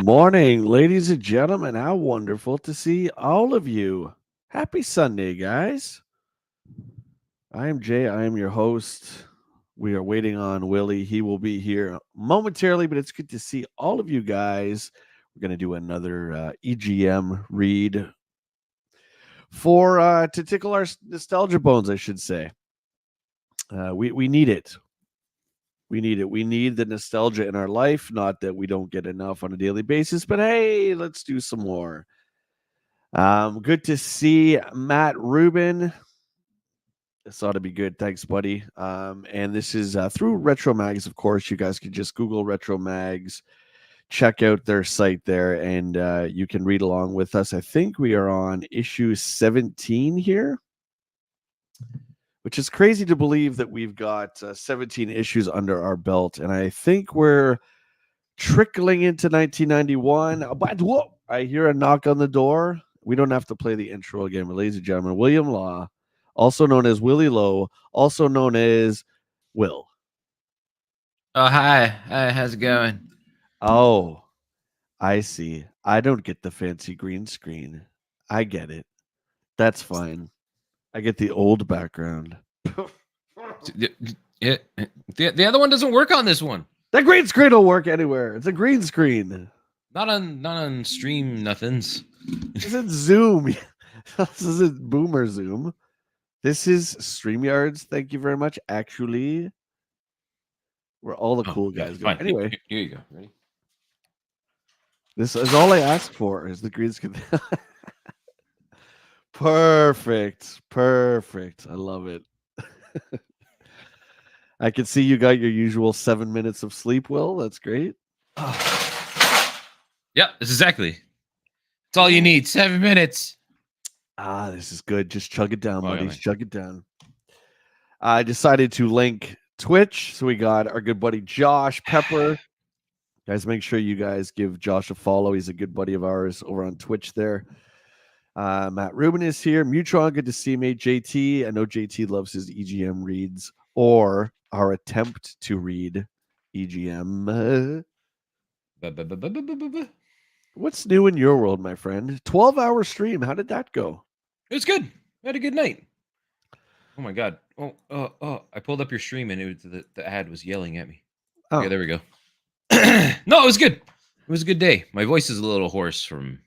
morning, ladies and gentlemen. How wonderful to see all of you. Happy Sunday, guys. I am Jay. I am your host. We are waiting on Willie. He will be here momentarily, but it's good to see all of you guys. We're going to do another EGM read for to tickle our nostalgia bones, I should say. We need it. We need it. We need the nostalgia in our life. Not that we don't get enough on a daily basis, but hey, let's do some more. Good to see Matt Rubin. This ought to be good. Thanks, buddy. And this is through Retro Mags, of course. You guys can just Google Retro Mags, check out their site there, and you can read along with us. I think we are on issue 17 here, which is crazy to believe that we've got 17 issues under our belt. And I think we're trickling into 1991. But whoa, I hear a knock on the door. We don't have to play the intro again, but ladies and gentlemen, William Law, also known as WillLo, also known as Will. Oh, hi. Hi, how's it going? Oh, I see. I don't get the fancy green screen. I get it. That's fine. I get the old background. The other one doesn't work on this one. The green screen will work anywhere. It's a green screen. Not on stream nothings. This is Zoom. This isn't Boomer Zoom. This is StreamYards. Thank you very much. Actually, where all the cool guys go. Anyway, here you go. Ready? This is all I ask for is the green screen. Perfect. I love it. I can see you got your usual 7 minutes of sleep, Will. That's great. Yep, that's exactly. It's all you need. 7 minutes. This is good. Just chug it down, buddies. Chug it down. I decided to link Twitch. So we got our good buddy Josh Pepper. Guys, make sure you guys give Josh a follow. He's a good buddy of ours over on Twitch there. Matt Rubin is here. Mutron, good to see you, mate. JT, I know JT loves his EGM reads or our attempt to read EGM. What's new in your world, my friend? 12-hour stream. How did that go? It was good. I had a good night. Oh my god. Oh! I pulled up your stream and it was the ad was yelling at me. Oh, yeah, there we go. No, it was good. It was a good day. My voice is a little hoarse from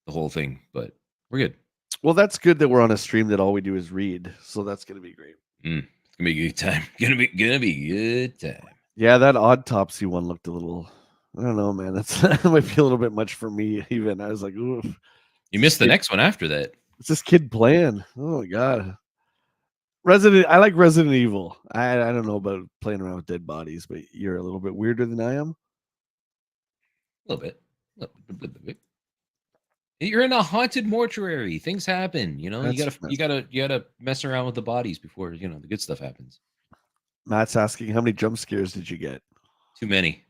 the whole thing, but we're good. Well, that's good that we're on a stream that all we do is read. So that's gonna be great. It's gonna be a good time. Gonna be good time. Yeah, that autopsy one looked a little. I don't know, man. That might be a little bit much for me. Even I was like, oof. You missed the next one after that. What's this kid playing? Oh my god. I like Resident Evil. I don't know about playing around with dead bodies, but you're a little bit weirder than I am. A little bit. You're in a haunted mortuary. Things happen. You know, you gotta mess around with the bodies before the good stuff happens. Matt's asking, how many jump scares did you get? Too many.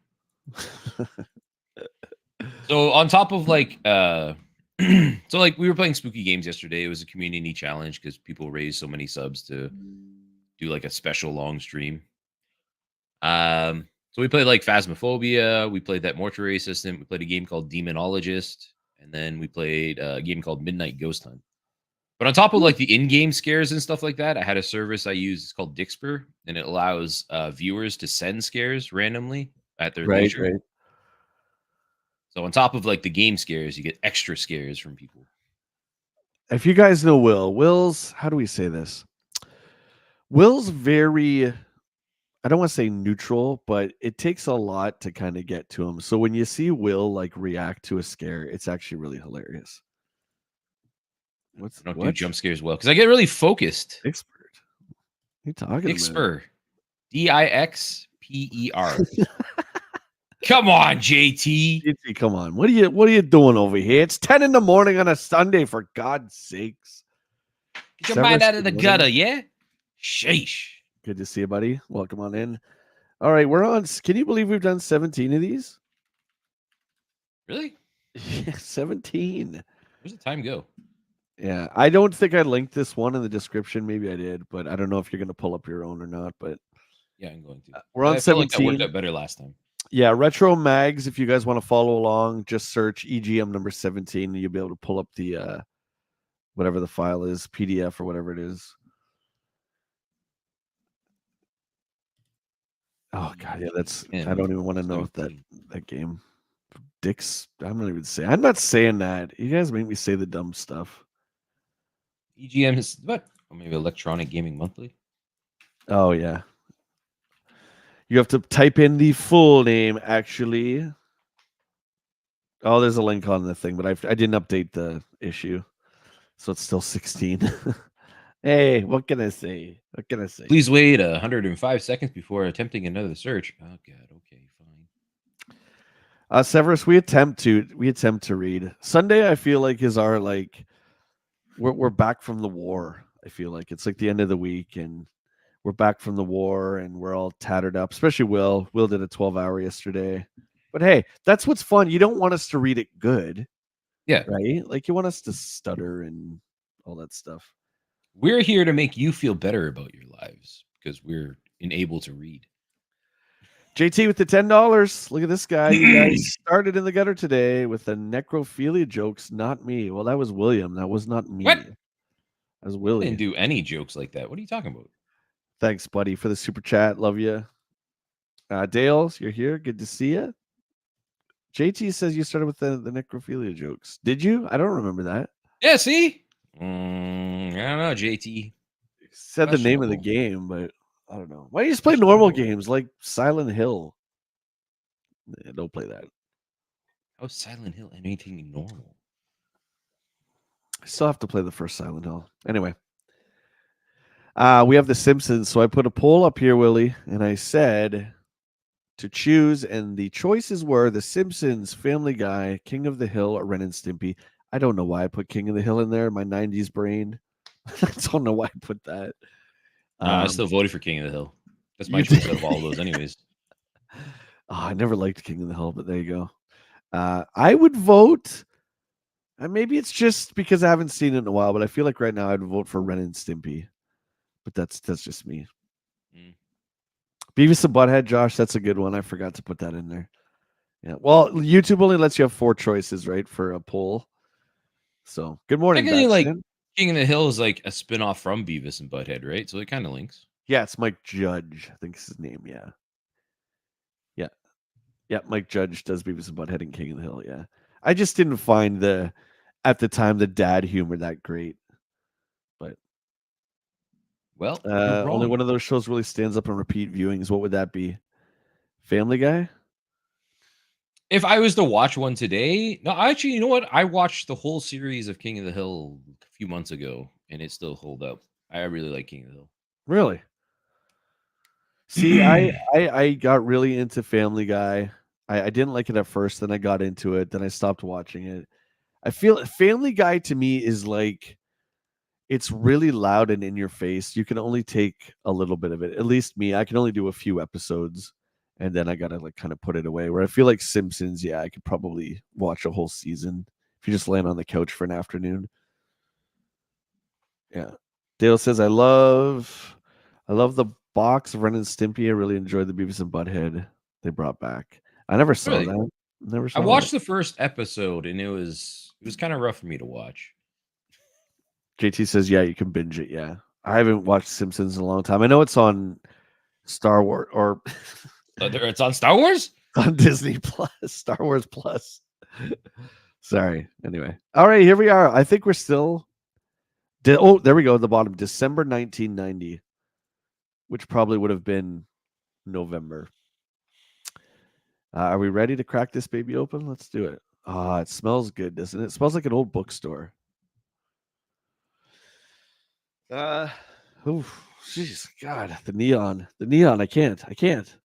So on top of like so like we were playing spooky games yesterday. It was a community challenge because people raised so many subs to do like a special long stream. So we played like Phasmophobia, we played that mortuary assistant, we played a game called Demonologist, and then we played a game called Midnight Ghost Hunt. But on top of like the in-game scares and stuff like that, I had a service I use. It's called Dixper, and it allows viewers to send scares randomly at their leisure. Right. So on top of like the game scares, you get extra scares from people. If you guys know Will's, how do we say this? Will's very, I don't want to say neutral, but it takes a lot to kind of get to him. So when you see Will like react to a scare, it's actually really hilarious. I don't do jump scares well because I get really focused. Expert. What are you talking about? Dixper. Come on, JT. Come on. What are you doing over here? It's 10 in the morning on a Sunday, for God's sakes. Get your mind out of the gutter, yeah? Sheesh. Good to see you, buddy. Welcome on in. All right, we're on. Can you believe we've done 17 of these? Really? Yeah, 17. Where's the time go? Yeah, I don't think I linked this one in the description. Maybe I did, but I don't know if you're going to pull up your own or not. But yeah, I'm going to. We're on 17. Like that worked out better last time. Yeah, Retro Mags. If you guys want to follow along, just search EGM number 17, and you'll be able to pull up the whatever the file is, PDF or whatever it is. Oh god, yeah, that's. I don't even want to know if that game. Dick's. I'm not even saying. I'm not saying that. You guys make me say the dumb stuff. EGM is what? Or maybe Electronic Gaming Monthly. Oh yeah. You have to type in the full name actually. Oh, there's a link on the thing, but I didn't update the issue, so it's still 16. Hey, what can I say? What can I say? Please wait 105 seconds before attempting another search. Oh god. Okay, fine. Severus, we attempt to read. Sunday, I feel like is our like we're back from the war. I feel like it's like the end of the week and we're back from the war and we're all tattered up, especially Will. Will did a 12-hour yesterday. But hey, that's what's fun. You don't want us to read it good, Yeah. right? Like you want us to stutter and all that stuff. We're here to make you feel better about your lives because we're unable to read. JT with the $10. Look at this guy. You guys started in the gutter today with the necrophilia jokes, not me. Well, that was William. That was not me. What? That was I Willie. didn't do any jokes like that. What are you talking about? Thanks, buddy, for the super chat. Love you. Dale, you're here. Good to see you. JT says you started with the necrophilia jokes. Did you? I don't remember that. Yeah, see? I don't know, JT. Said the name of the game, but I don't know. Why don't you just play Questionable. normal games like Silent Hill? Yeah, don't play that. How's Silent Hill anything normal? I still have to play the first Silent Hill. Anyway. We have The Simpsons. So I put a poll up here, Willie, and I said to choose, and the choices were The Simpsons, Family Guy, King of the Hill, or Ren and Stimpy. I don't know why I put King of the Hill in there. My 90s brain. I don't know why I put that. I still voted for King of the Hill. That's my choice out of all of those, anyways. I never liked King of the Hill, but there you go. I would vote. Maybe it's just because I haven't seen it in a while, but I feel like right now I'd vote for Ren and Stimpy. But that's just me. Beavis and Butthead, Josh, that's a good one. I forgot to put that in there. Yeah. Well, YouTube only lets you have 4 choices, right, for a poll. So, good morning, Technically, like Baxton. King of the Hill is like a spin-off from Beavis and Butthead, right? So it kind of links. Yeah, it's Mike Judge. I think is his name. Yeah. Yeah. Yeah. Mike Judge does Beavis and Butthead and King of the Hill. Yeah. I just didn't find at the time, the dad humor that great. But well, you're wrong. Only one of those shows really stands up on repeat viewings. What would that be? Family Guy? If I was to watch one today, no, actually, you know what? I watched the whole series of King of the Hill a few months ago, and it still hold up. I really like King of the Hill. Really? See, I got really into Family Guy. I didn't like it at first, then I got into it, then I stopped watching it. I feel Family Guy to me is like it's really loud and in your face. You can only take a little bit of it. At least me, I can only do a few episodes and then I gotta like kind of put it away. Where I feel like Simpsons, yeah, I could probably watch a whole season if you just land on the couch for an afternoon. Yeah. Dale says I love the box of Ren and Stimpy. I really enjoyed the Beavis and Butthead they brought back. I never saw Really? that. Never saw I watched that. the first episode, and it was kind of rough for me to watch. JT says, yeah, you can binge it. Yeah. I haven't watched Simpsons in a long time. I know it's on Star Wars or It's on Star Wars? on Disney Plus, Star Wars Plus. Sorry. Anyway. All right, here we are. I think we're still there we go at the bottom. December 1990, which probably would have been November. Are we ready to crack this baby open? Let's do it. It smells good, doesn't it? It smells like an old bookstore. Jeez, God, the neon. I can't.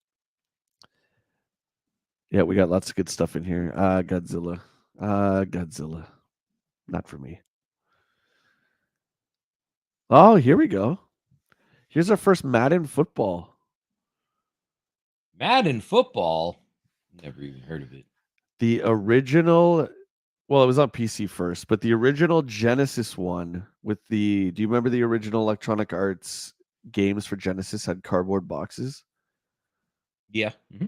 Yeah, we got lots of good stuff in here. Godzilla. Godzilla. Not for me. Oh, here we go. Here's our first Madden football. Madden football? Never even heard of it. The original, well, it was on PC first, but the original Genesis one with do you remember the original Electronic Arts games for Genesis had cardboard boxes? Yeah. Mm-hmm.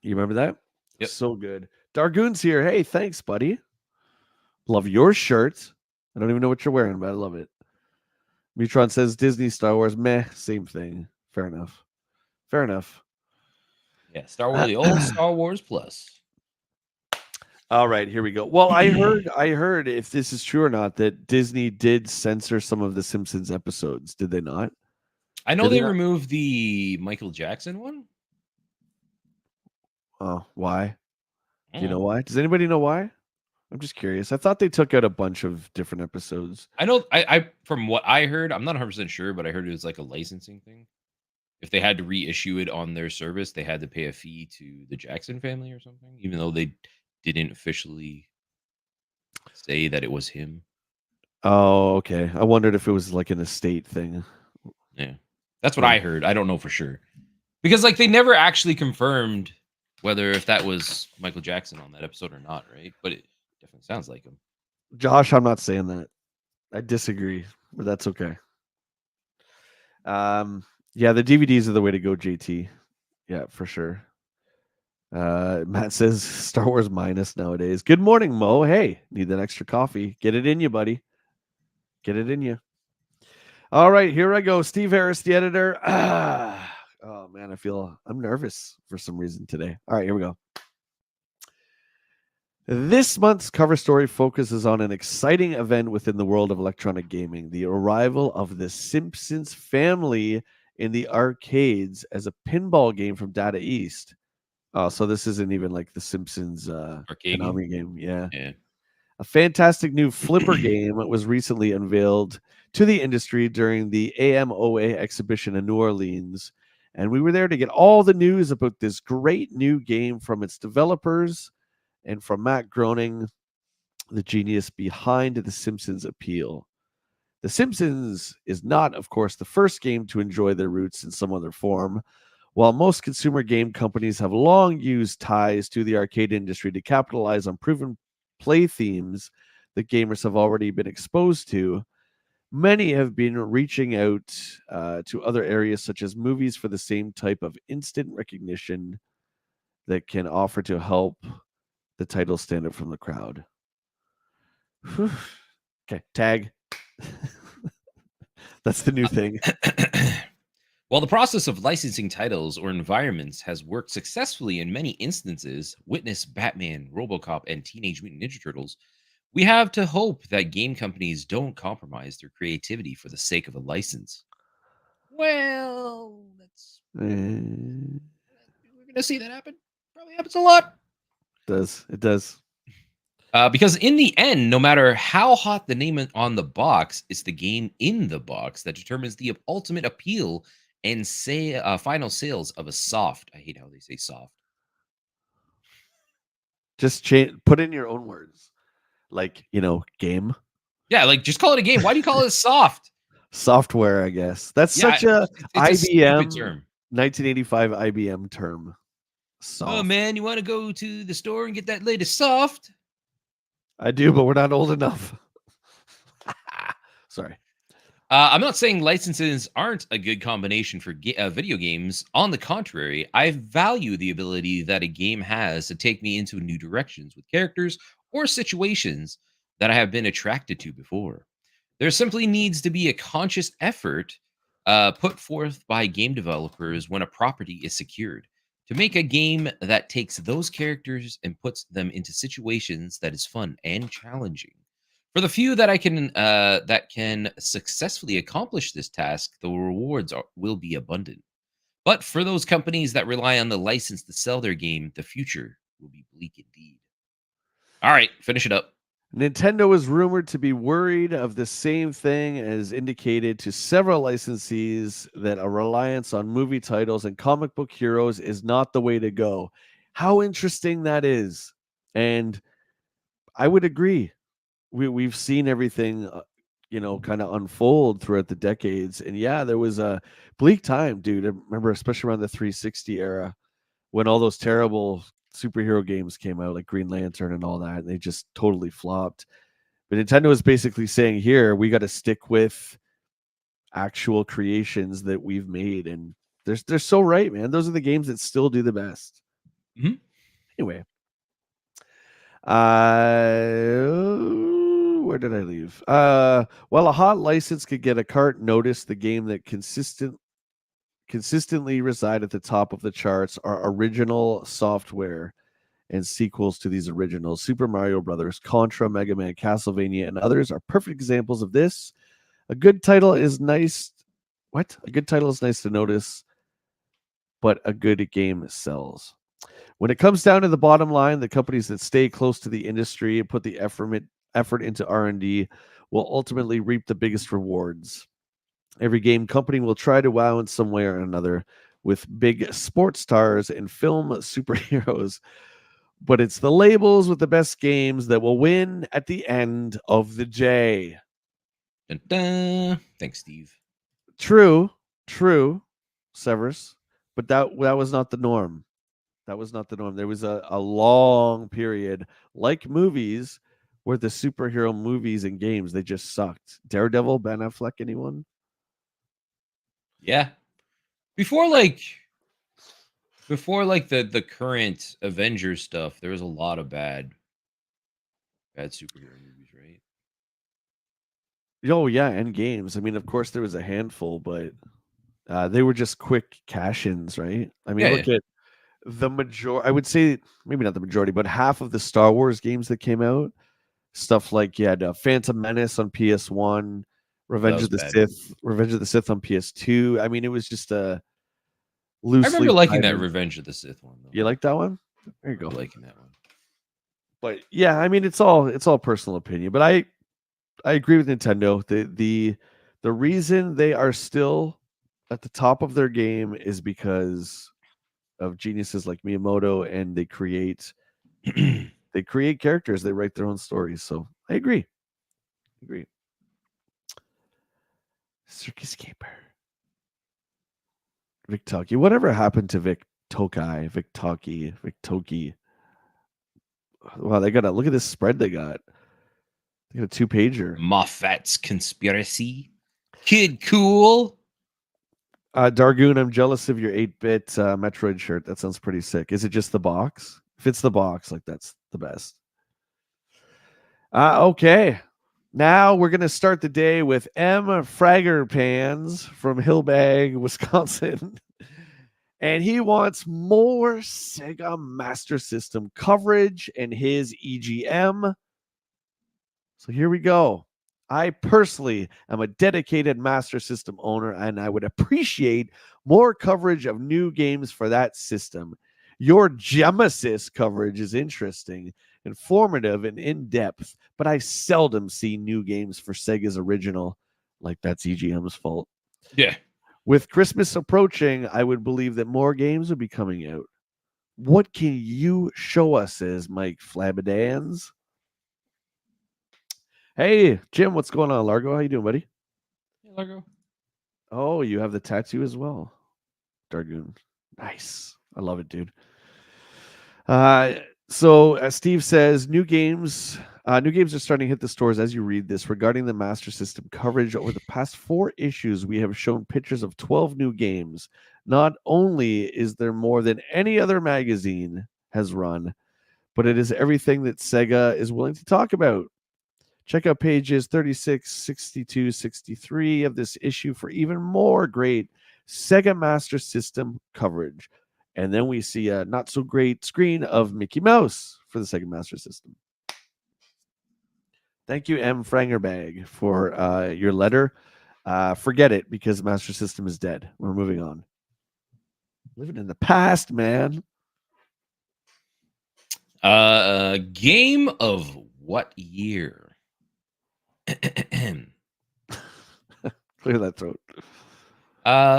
You remember that? Yep. So good. Dargoon's here. Hey, thanks, buddy. Love your shirt. I don't even know what you're wearing, but I love it. Mutron says Disney, Star Wars, meh, same thing. Fair enough. Fair enough. Yeah. Star Wars, the old Star Wars Plus. All right, here we go. Well, I heard if this is true or not that Disney did censor some of the Simpsons episodes. Did they not? I know Did they they not? removed the Michael Jackson one. Oh, why? I Do you don't know know. why? Does anybody know why? I'm just curious. I thought they took out a bunch of different episodes. I know. I from what I heard, I'm not 100% sure, but I heard it was like a licensing thing. If they had to reissue it on their service, they had to pay a fee to the Jackson family or something, even though they didn't officially say that it was him. Oh, okay. I wondered if it was like an estate thing. Yeah. That's what Yeah. I heard. I don't know for sure. Because like they never actually confirmed whether if that was Michael Jackson on that episode or not, right? But it definitely sounds like him. Josh, I'm not saying that. I disagree, but that's okay. Um, yeah, the DVDs are the way to go, JT. Yeah, for sure. Matt says Star Wars minus nowadays. Good morning, Mo. Hey, need that extra coffee? Get it in you, buddy. Get it in you. All right, here I go. Steve Harris, the editor. Oh man, I'm nervous for some reason today. All right, here we go. This month's cover story focuses on an exciting event within the world of electronic gaming, the arrival of the Simpsons family in the arcades as a pinball game from Data East. Oh, so this isn't even like the Simpsons Arcade game? Konami game. Yeah. Yeah. A fantastic new flipper game was recently unveiled to the industry during the AMOA exhibition in New Orleans. And we were there to get all the news about this great new game from its developers and from Matt Groening, the genius behind The Simpsons appeal. The Simpsons is not, of course, the first game to enjoy their roots in some other form. While most consumer game companies have long used ties to the arcade industry to capitalize on proven play themes that gamers have already been exposed to, many have been reaching out to other areas such as movies for the same type of instant recognition that can offer to help the title stand out from the crowd. Okay, tag. That's the new thing. While the process of licensing titles or environments has worked successfully in many instances, witness Batman, Robocop, and Teenage Mutant Ninja Turtles, we have to hope that game companies don't compromise their creativity for the sake of a license. Well, that's It we're gonna see that happen. Probably happens a lot. does. It does. Because in the end, no matter how hot the name on the box, it's the game in the box that determines the ultimate appeal and say final sales of a soft. I hate how they say soft. Just put in your own words. Like, game. Yeah, like just call it a game. Why do you call it soft? Software, I guess. That's Yeah, such a it's a stupid IBM term. 1985 IBM term. Oh Soft. man, you want to go to the store and get that latest soft? I do, but we're not old enough. Sorry. I'm not saying licenses aren't a good combination for video games. On the contrary, I value the ability that a game has to take me into new directions with characters or situations that I have been attracted to before. There simply needs to be a conscious effort put forth by game developers when a property is secured to make a game that takes those characters and puts them into situations that is fun and challenging. For the few that can successfully accomplish this task, the rewards will be abundant. But for those companies that rely on the license to sell their game, the future will be bleak indeed. All right, finish it up. Nintendo is rumored to be worried of the same thing as indicated to several licensees that a reliance on movie titles and comic book heroes is not the way to go. How interesting that is. And I would agree. We've seen everything kind of unfold throughout the decades. And yeah, there was a bleak time, dude. I remember especially around the 360 era when all those terrible superhero games came out like Green Lantern and all that, and they just totally flopped. But Nintendo is basically saying here we got to stick with actual creations that we've made, and they're so right, man. Those are the games that still do the best. Mhm. Anyway, where did I leave? While a hot license could get a cart notice, the game that consistently reside at the top of the charts are original software and sequels to these originals. Super Mario Brothers, Contra, Mega Man, Castlevania, and others are perfect examples of this. A good title is nice. What? A good title is nice to notice, but a good game sells. When it comes down to the bottom line, the companies that stay close to the industry and put the effort into R&D will ultimately reap the biggest rewards. Every game company will try to wow in some way or another with big sports stars and film superheroes, but it's the labels with the best games that will win at the end of the day. Dun, dun. Thanks, Steve. True, true, Severus, but that was not the norm. That was not the norm. There was a long period, like movies, where the superhero movies and games they just sucked. Daredevil, Ben Affleck, anyone? Yeah. Before like the current Avengers stuff, there was a lot of bad superhero movies, right? Oh yeah, and games. I mean, of course there was a handful, but they were just quick cash-ins, right? I mean, Yeah, yeah. look at the majority. I would say maybe not the majority, but half of the Star Wars games that came out, stuff like you had Phantom Menace on PS1, Oh, that was bad. Revenge of the Sith on PS2. I mean, it was just a I remember loosely liking that titled. Revenge of the Sith one though. You like that one? There you I go. remember liking that one. But yeah, I mean, it's all personal opinion. But I agree with Nintendo. The reason they are still at the top of their game is because of geniuses like Miyamoto, and they create characters, they write their own stories. So I agree. Circus Caper, Vic Toki. Whatever happened to Vic Tokai, Vic Toki, Vic Toki? Wow, they got a look at this spread they got. They got a 2-pager. Moffat's Conspiracy. Kid Cool. Dargoon, I'm jealous of your 8-bit Metroid shirt. That sounds pretty sick. Is it just the box? If it's the box, like that's the best. Okay. Now we're gonna start the day with M. Fragger Pans from Hillbag, Wisconsin. And he wants more Sega Master System coverage and his EGM. So here we go. I personally am a dedicated Master System owner, and I would appreciate more coverage of new games for that system. Your Genesis coverage is interesting, informative, and in depth, but I seldom see new games for Sega's original. Like that's EGM's fault. Yeah. With Christmas approaching, I would believe that more games would be coming out. What can you show us, says Mike Flabadans? Hey, Jim, what's going on, Largo? How you doing, buddy? Hey, Largo. Oh, you have the tattoo as well, Dargoon. Nice. I love it, dude. So as Steve says, new games are starting to hit the stores as you read this. Regarding the Master System coverage, over the past 4 issues, we have shown pictures of 12 new games. Not only is there more than any other magazine has run, but it is everything that Sega is willing to talk about. Check out pages 36, 62, 63 of this issue for even more great Sega Master System coverage. And then we see a not so great screen of Mickey Mouse for the Sega Master System. Thank you, M. Frangerbag, for your letter. Forget it because Master System is dead. We're moving on. Living in the past, man. Game of what year? Clear that throat.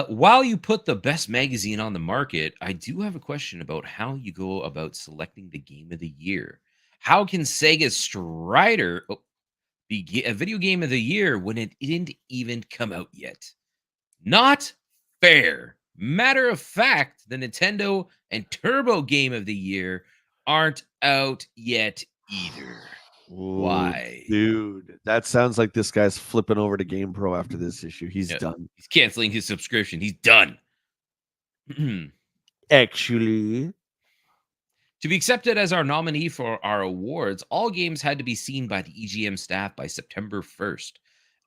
While you put the best magazine on the market, I do have a question about how you go about selecting the game of the year. How can Sega Strider be a video game of the year when it didn't even come out yet? Not fair. Matter of fact, the Nintendo and Turbo game of the year aren't out yet either. Ooh, Why? dude, that sounds like this guy's flipping over to Game Pro after this issue. He's Yeah, done. he's canceling his subscription. He's done. Actually, To be accepted as our nominee for our awards, all games had to be seen by the EGM staff by September 1st.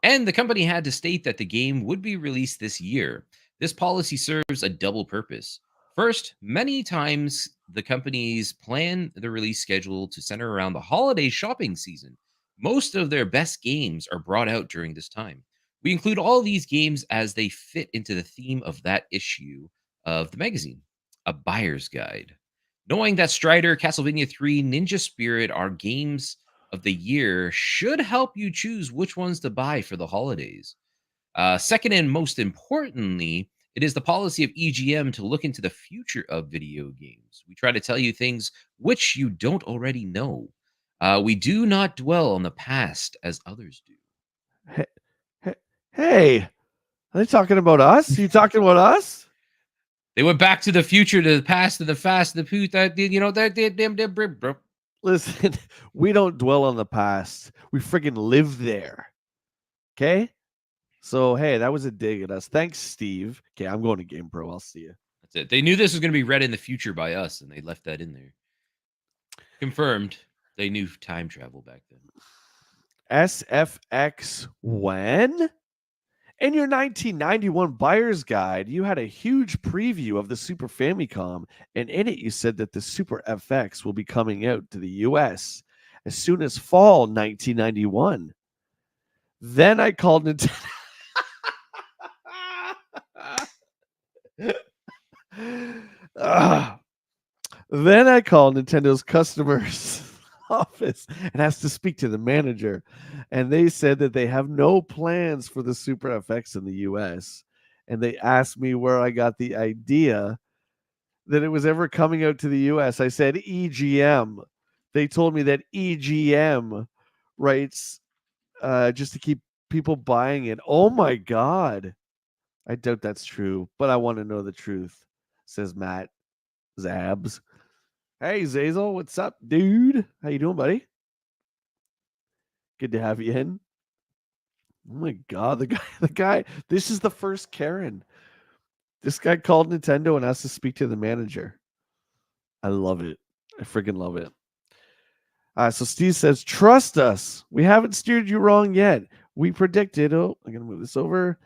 And the company had to state that the game would be released this year. This policy serves a double purpose. First, many times the companies plan the release schedule to center around the holiday shopping season. Most of their best games are brought out during this time. We include all these games as they fit into the theme of that issue of the magazine, a buyer's guide. Knowing that Strider, Castlevania 3, Ninja Spirit are games of the year should help you choose which ones to buy for the holidays. Second, and most importantly, it is the policy of EGM to look into the future of video games. We try to tell you things which you don't already know. We do not dwell on the past as others do. Hey, hey, are they talking about us? You talking about us? They went back to the future, to the past, to the fast, to the poo, that damn. Listen, we don't dwell on the past. We friggin' live there. Okay? So, hey, that was a dig at us. Thanks, Steve. Okay, I'm going to Game Pro. I'll see you. That's it. They knew this was going to be read in the future by us, and they left that in there. Confirmed. They knew time travel back then. SFX when? In your 1991 buyer's guide, you had a huge preview of the Super Famicom, and in it you said that the Super FX will be coming out to the US as soon as fall 1991. Then I called Nintendo. Then I called Nintendo's customers office and asked to speak to the manager, and they said that they have no plans for the Super FX in the US, and they asked me where I got the idea that it was ever coming out to the US. I said EGM. They told me that EGM writes just to keep people buying it. Oh my god, I doubt that's true, but I want to know the truth, says Matt Zabs. Hey, Zazel, what's up, dude? How you doing, buddy? Good to have you in. Oh my god, the guy. This is the first Karen. This guy called Nintendo and asked to speak to the manager. I love it. I freaking love it. So Steve says, trust us. We haven't steered you wrong yet. We predicted. Oh, I'm gonna move this over.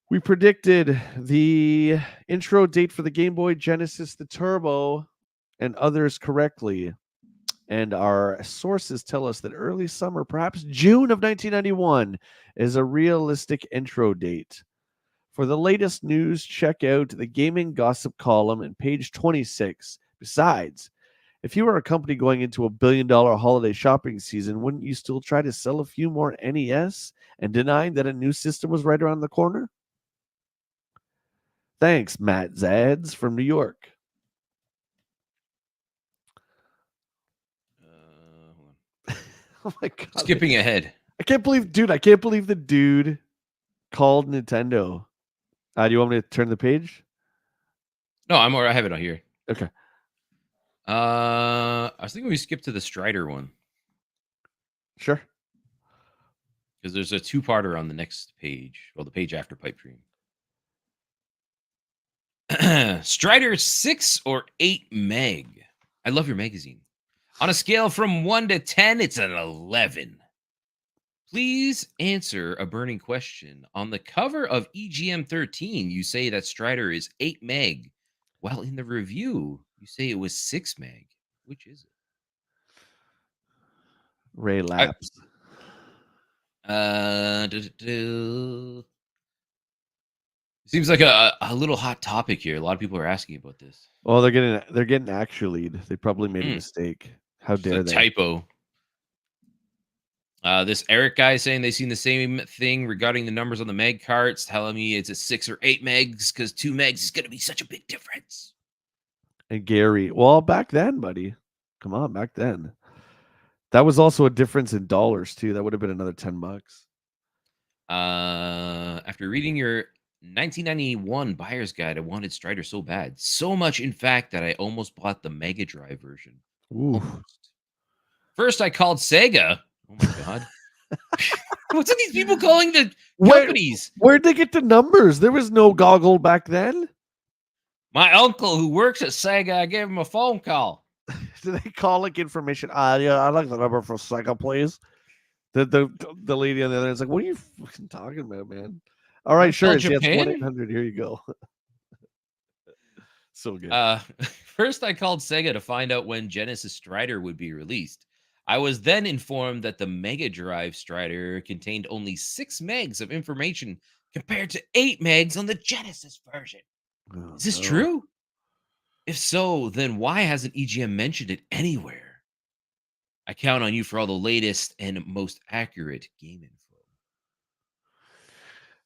We predicted the intro date for the Game Boy Genesis, the Turbo, and others correctly. And our sources tell us that early summer, perhaps June of 1991, is a realistic intro date. For the latest news, check out the Gaming Gossip column and page 26. Besides, if you were a company going into $1 billion holiday shopping season, wouldn't you still try to sell a few more NES and denying that a new system was right around the corner? Thanks, Matt Zads from New York. Oh my god! Skipping ahead. I can't believe the dude called Nintendo. Do you want me to turn the page? No, I have it on here. Okay. I was thinking we skipped to the Strider one. Sure. Because there's a two-parter on the next page. Well, the page after Pipe Dream. Strider 6 or 8 meg. I love your magazine. On a scale from 1 to 10, it's an 11. Please answer a burning question. On the cover of EGM 13, you say that Strider is 8 meg, while in the review, you say it was 6 meg. Which is it? Ray Labs. Seems like a little hot topic here. A lot of people are asking about this. Oh, they're getting actually. They probably made a mistake. How dare they? Typo. This Eric guy saying they've seen the same thing regarding the numbers on the meg carts, telling me it's a 6 or 8 megs because 2 megs is going to be such a big difference. And Gary, well, back then, buddy, come on, back then, that was also a difference in dollars too. That would have been another $10. After reading your 1991 buyer's guide, I wanted Strider so bad, so much in fact that I almost bought the Mega Drive version. Ooh. Almost. First, I called Sega. Oh my god. What's with these people calling the companies? Where'd they get the numbers? There was no goggle back then. My uncle who works at Sega, I gave him a phone call. Do they call like information? Yeah, I'd like the number for Sega, please. The lady on the other end is like, what are you fucking talking about, man? All You right, want to tell sure. It's 1 Japan? 800. Here you go. So good. Uh, First, I called Sega to find out when Genesis Strider would be released. I was then informed that the Mega Drive Strider contained only 6 megs of information compared to 8 megs on the Genesis version. Oh Is this no. true? If so, then why hasn't EGM mentioned it anywhere? I count on you for all the latest and most accurate game info.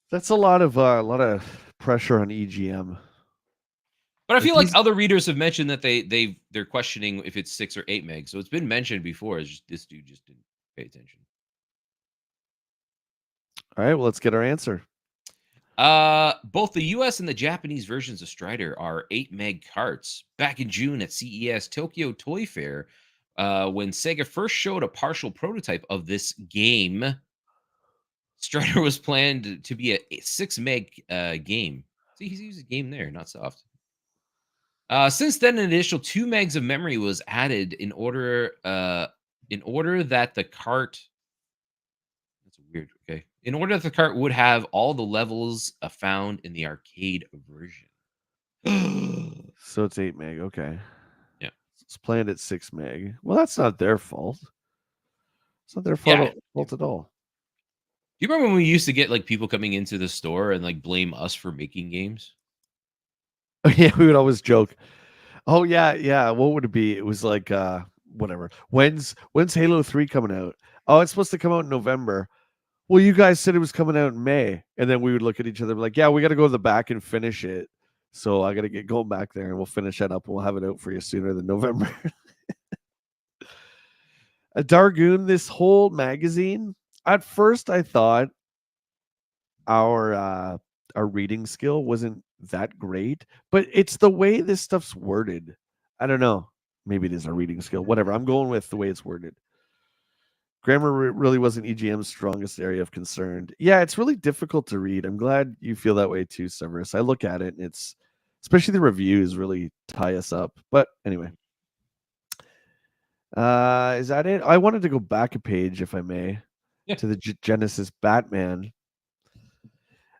That's a lot of pressure on EGM. But I Like feel like he's other readers have mentioned that they're questioning if it's 6 or 8 megs. So it's been mentioned before. It's just this dude just didn't pay attention. all right. Well, let's get our answer. Both the US and the Japanese versions of Strider are 8 meg carts. Back in June at CES Tokyo Toy Fair, when Sega first showed a partial prototype of this game, Strider was planned to be a 6 meg game. See, he's using game there, not soft. Since then, an additional 2 megs of memory was added in order that the cart. That's weird. Okay, in order that the cart would have all the levels found in the arcade version. So it's 8 meg. Okay. Yeah, It's planned at 6 meg. Well, that's not their fault. It's not their yeah. fault at all. Do you remember when we used to get like people coming into the store and like blame us for making games? Yeah, we would always joke. Oh yeah, yeah. What would it be? It was like whatever. When's Halo 3 coming out? Oh, it's supposed to come out in November. Well, you guys said it was coming out in May. And then we would look at each other and be like, yeah, we gotta go to the back and finish it. So I gotta get going back there and we'll finish that up and we'll have it out for you sooner than November. A Dargoon, this whole magazine. At first I thought our our reading skill wasn't that great, but it's the way this stuff's worded. I don't know. Maybe it is our reading skill. Whatever. I'm going with the way it's worded. Grammar really wasn't EGM's strongest area of concern. Yeah, it's really difficult to read. I'm glad you feel that way too, Severus. I look at it and it's especially the reviews really tie us up. But anyway, is that it? I wanted to go back a page, if I may, Yeah. to the Genesis Batman.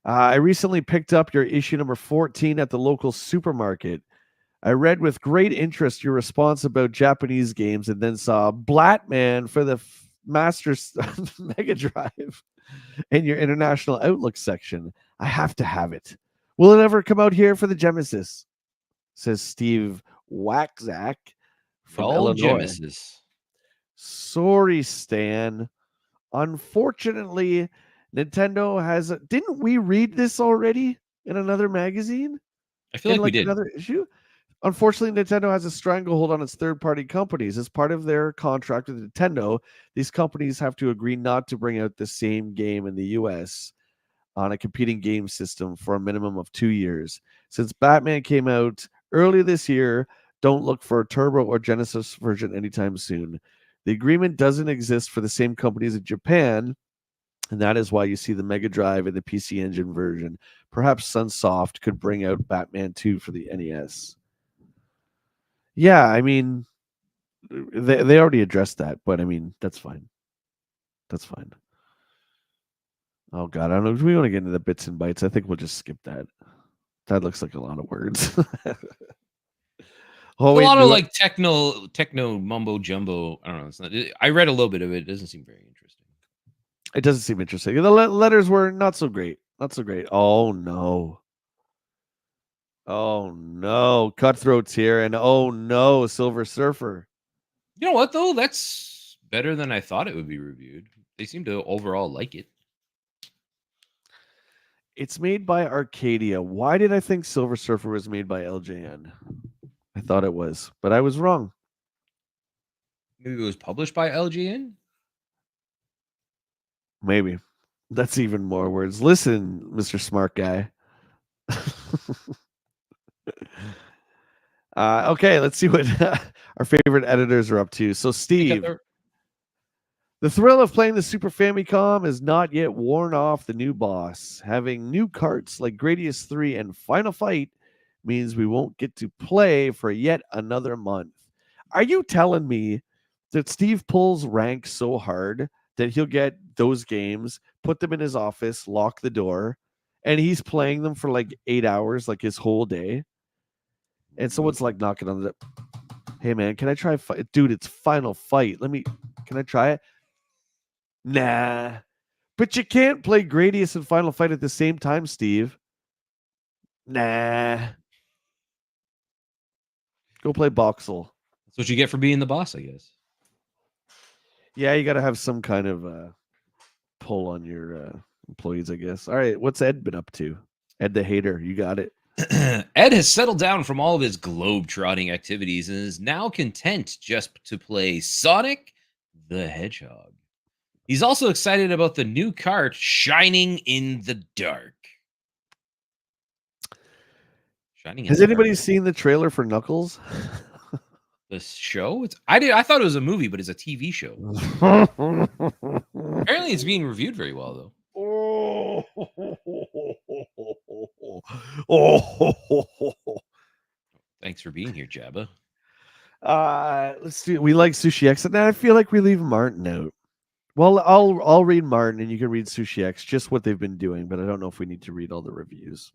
I recently picked up your issue number 14 at the local supermarket. I read with great interest your response about Japanese games and then saw Blatman for the Master Mega Drive in your International Outlook section. I have to have it. Will it ever come out here for the Genesis? Says Steve Waxack from All Illinois. Genesis. Sorry, Stan. Unfortunately, Nintendo has. Didn't we read this already in another magazine? I feel In like we like did. another issue? Unfortunately, Nintendo has a stranglehold on its third-party companies. As part of their contract with Nintendo, these companies have to agree not to bring out the same game in the US on a competing game system for a minimum of 2 years. Since Batman came out early this year, don't look for a Turbo or Genesis version anytime soon. The agreement doesn't exist for the same companies in Japan, and that is why you see the Mega Drive and the PC Engine version. Perhaps Sunsoft could bring out Batman 2 for the NES. Yeah, I mean, they already addressed that, but I mean, that's fine. That's fine. Oh god, I don't know. Do we want to get into the bits and bytes? I think we'll just skip that. That looks like a lot of words. Oh It's a wait, lot of like techno mumbo jumbo. I don't know. It's not, I read a little bit of it. It doesn't seem very interesting. it doesn't seem interesting. The letters were not so great. Not so great. Oh no. Oh no. Cutthroats here, and oh no, Silver Surfer. You know what though? That's better than I thought it would be reviewed. They seem to overall like it. It's made by Arcadia. Why did I think Silver Surfer was made by LJN? I thought it was, but I was wrong. Maybe it was published by LGN. Maybe. That's even more words. Listen, Mr. Smart Guy. Okay, let's see what our favorite editors are up to. So, Steve, the thrill of playing the Super Famicom is not yet worn off the new boss. Having new carts like Gradius 3 and Final Fight means we won't get to play for yet another month. Are you telling me that Steve pulls rank so hard that he'll get those games, put them in his office, lock the door, and he's playing them for like 8 hours, like his whole day? And someone's like knocking on the, hey man, can I try? Dude, it's final fight. Can I try it? Nah. But you can't play Gradius and Final Fight at the same time, Steve. Nah. Go play Boxel. That's what you get for being the boss, I guess. Yeah, you got to have some kind of pull on your employees, I guess. All right, what's Ed been up to? Ed the hater, you got it. Ed has settled down from all of his globe-trotting activities and is now content just to play Sonic the Hedgehog. He's also excited about the new cart shining in the dark. Shining in Has the anybody dark. seen the trailer for Knuckles? The show? I thought it was a movie, but it's a TV show. Apparently, it's being reviewed very well, though. Thanks for being here, Jabba. Let's see. We like Sushi X, and I feel like we leave Martin out. Well, I'll read Martin, and you can read Sushi X, just what they've been doing, but I don't know if we need to read all the reviews.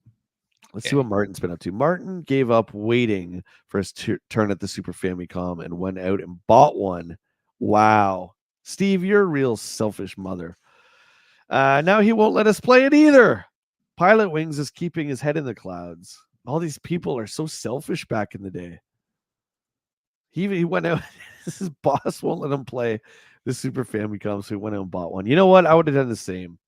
Let's see what Martin's been up to. Martin gave up waiting for his turn at the Super Famicom and went out and bought one. Wow. Steve, you're a real selfish mother. Now he won't let us play it either. Pilot Wings is keeping his head in the clouds. All these people are so selfish back in the day. He went out. His boss won't let him play the Super Famicom, so he went out and bought one. You know what? I would have done the same.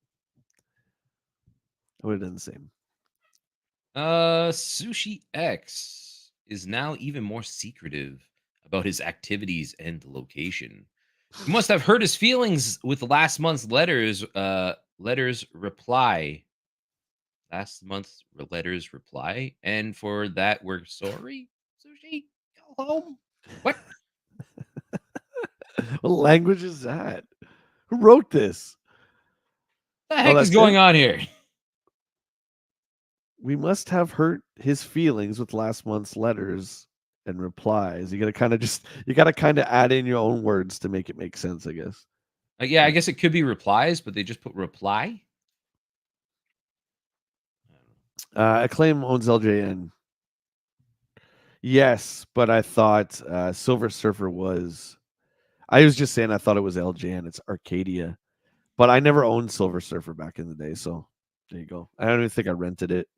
Sushi X is now even more secretive about his activities and location. You must have hurt his feelings with last month's letters reply. Last month's letters reply, and for that we're sorry. Sushi, go home. What? What language is that? Who wrote this? The heck is going on here? We must have hurt his feelings with last month's letters and replies. You gotta kind of add in your own words to make it make sense, I guess. Yeah, I guess it could be replies, but they just put reply. Acclaim owns LJN. Yes, but I thought Silver Surfer was. I was just saying I thought it was LJN. It's Arcadia, but I never owned Silver Surfer back in the day, so there you go. I don't even think I rented it.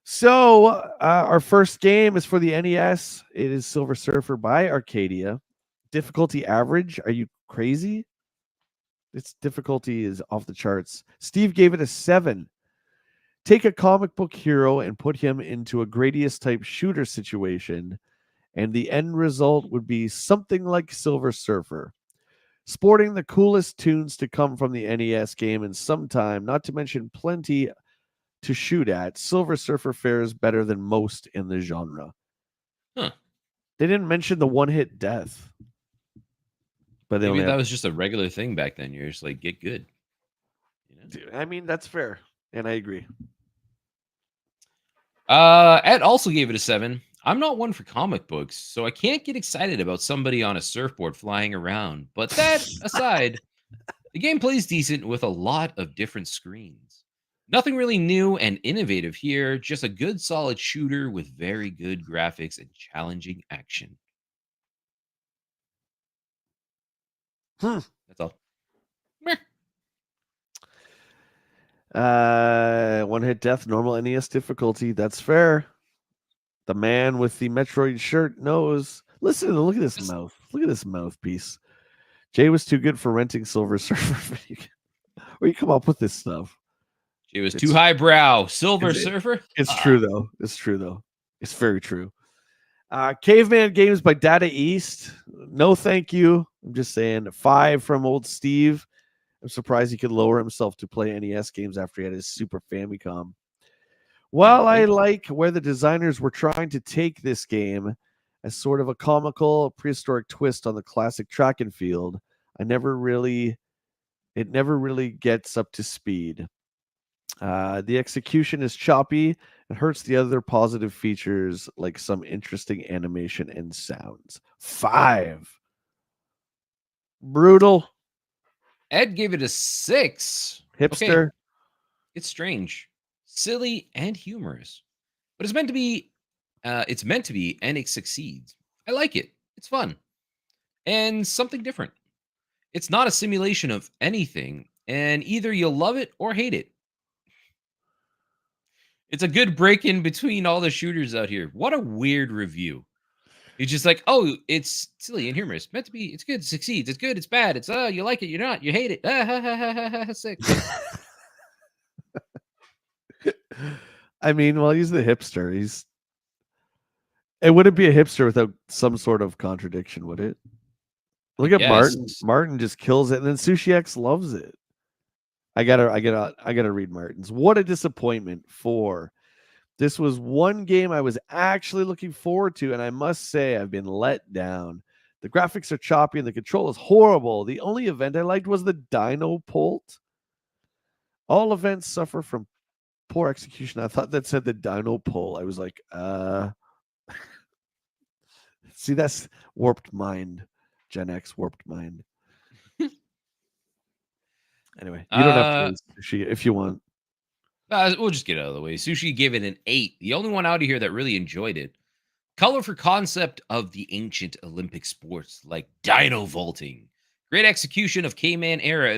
So our first game is for the NES. It is Silver Surfer by Arcadia. Difficulty average. Are you crazy? Its difficulty is off the charts. Steve gave it a 7. Take a comic book hero and put him into a Gradius type shooter situation, and the end result would be something like Silver Surfer. Sporting the coolest tunes to come from the NES game in some time, not to mention plenty to shoot at, Silver Surfer fares better than most in the genre. Huh. They didn't mention the one-hit death. But maybe that was just a regular thing back then. You're just like, get good. Dude, I mean, that's fair. And I agree. Ed also gave it a 7. I'm not one for comic books, so I can't get excited about somebody on a surfboard flying around. But that aside, the gameplay is decent with a lot of different screens. Nothing really new and innovative here, just a good solid shooter with very good graphics and challenging action. That's all. One hit death, normal NES difficulty. That's fair. The man with the Metroid shirt knows. Listen, look at this mouth. Look at this mouthpiece. Jay was too good for renting Silver Surfer. Where you come up with this stuff? Jay was too highbrow. Silver Surfer? It's true, though. It's very true. Caveman Games by Data East. No, thank you. I'm just saying 5 from old Steve. I'm surprised he could lower himself to play NES games after he had his Super Famicom. Well, I like where the designers were trying to take this game as sort of a comical prehistoric twist on the classic track and field. It never really gets up to speed. The execution is choppy It hurts the other positive features like some interesting animation and sounds. 5. Brutal. Ed gave it a 6. Okay, Hipster. it's strange, silly, and humorous, but it's meant to be. It's meant to be, and it succeeds. I like it. It's fun and something different. It's not a simulation of anything, and either you'll love it or hate it. It's a good break in between all the shooters out here. What a weird review. It's just like, oh, it's silly and humorous. Meant to be, it's good, it succeeds. It's good, it's bad. It's, you like it, you're not, you hate it. Ah, ha, ha, ha, ha, ha, 6. I mean, well, he's the hipster. It wouldn't be a hipster without some sort of contradiction, would it? I Look at Martin. guess. Martin just kills it, and then Sushi X loves it. I gotta read Martin's. What a disappointment. 4. This was one game I was actually looking forward to, and I must say I've been let down. The graphics are choppy and the control is horrible. The only event I liked was the Dino Pult. All events suffer from poor execution. I thought that said the Dino Pull. I was like, see, that's warped mind. Gen X warped mind. Anyway, you don't have to uh, raise Sushi if you want. we'll just get out of the way. Sushi gave it an 8. The only one out of here that really enjoyed it. Colorful concept of the ancient Olympic sports like dino vaulting. Great execution of caveman era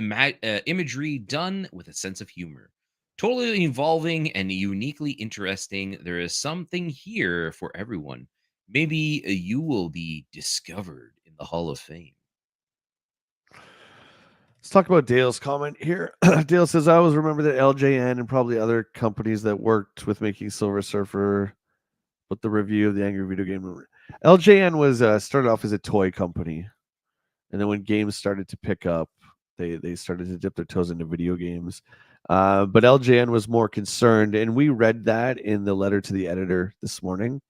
imagery done with a sense of humor. Totally involving and uniquely interesting. There is something here for everyone. Maybe you will be discovered in the Hall of Fame. Let's talk about Dale's comment here. Dale says, I always remember that LJN and probably other companies that worked with making Silver Surfer, but the review of the Angry Video Game. LJN was started off as a toy company. And then when games started to pick up, they started to dip their toes into video games. But LJN was more concerned, and we read that in the letter to the editor this morning.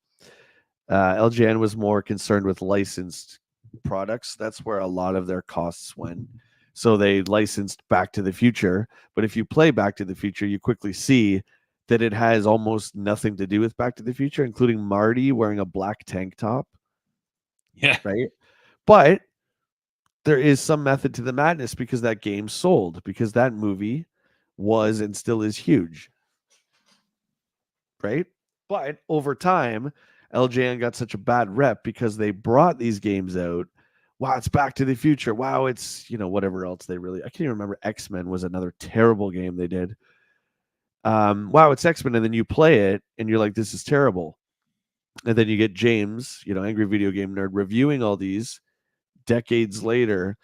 LJN was more concerned with licensed products. That's where a lot of their costs went. So they licensed Back to the Future. But if you play Back to the Future, you quickly see that it has almost nothing to do with Back to the Future, including Marty wearing a black tank top. Yeah. Right. But there is some method to the madness because that game sold, because that movie was and still is huge. Right. But over time, LJN got such a bad rep because they brought these games out. Wow, it's Back to the Future. Wow, it's, whatever else they really, I can't even remember. X-Men was another terrible game they did. Wow, it's X-Men. And then you play it and you're like, this is terrible. And then you get James, Angry Video Game Nerd, reviewing all these decades later.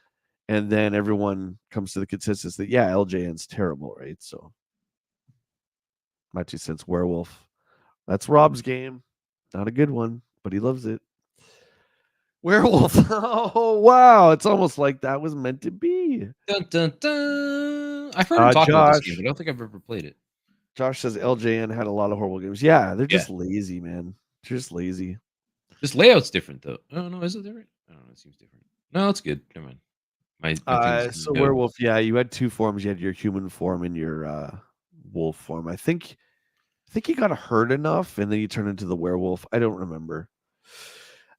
And then everyone comes to the consensus that, yeah, LJN's terrible, right? So my 2 cents, Werewolf. That's Rob's game. Not a good one, but he loves it. Werewolf. Oh, wow. It's almost like that was meant to be. Dun, dun, dun. I've heard him talk about this game, but I don't think I've ever played it. Josh says LJN had a lot of horrible games. Yeah, they're Yeah. just lazy, man. They're just lazy. This layout's different, though. Oh, no, is it different? I don't know. It seems different. No, it's good. Never mind. My thing's So go. Werewolf, yeah, you had 2 forms. You had your human form and your wolf form. I think he got hurt enough, and then you turned into the werewolf. I don't remember.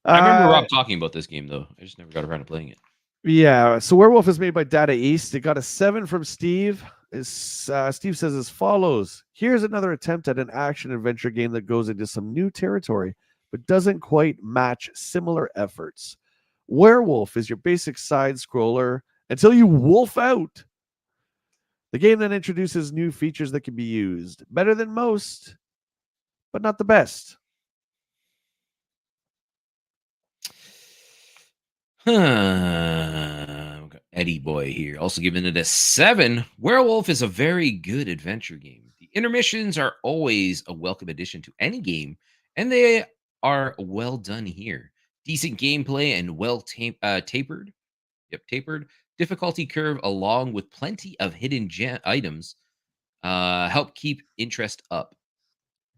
I remember Rob talking about this game, though. I just never got around to playing it. Yeah, so Werewolf is made by Data East. It got a 7 from Steve. Steve says as follows. Here's another attempt at an action-adventure game that goes into some new territory, but doesn't quite match similar efforts. Werewolf is your basic side-scroller until you wolf out. The game then introduces new features that can be used. Better than most, but not the best. Eddie Boy here, also giving it a 7. Werewolf is a very good adventure game. The intermissions are always a welcome addition to any game, and they are well done here. Decent gameplay and well tapered. Yep, tapered. Difficulty curve along with plenty of hidden items help keep interest up.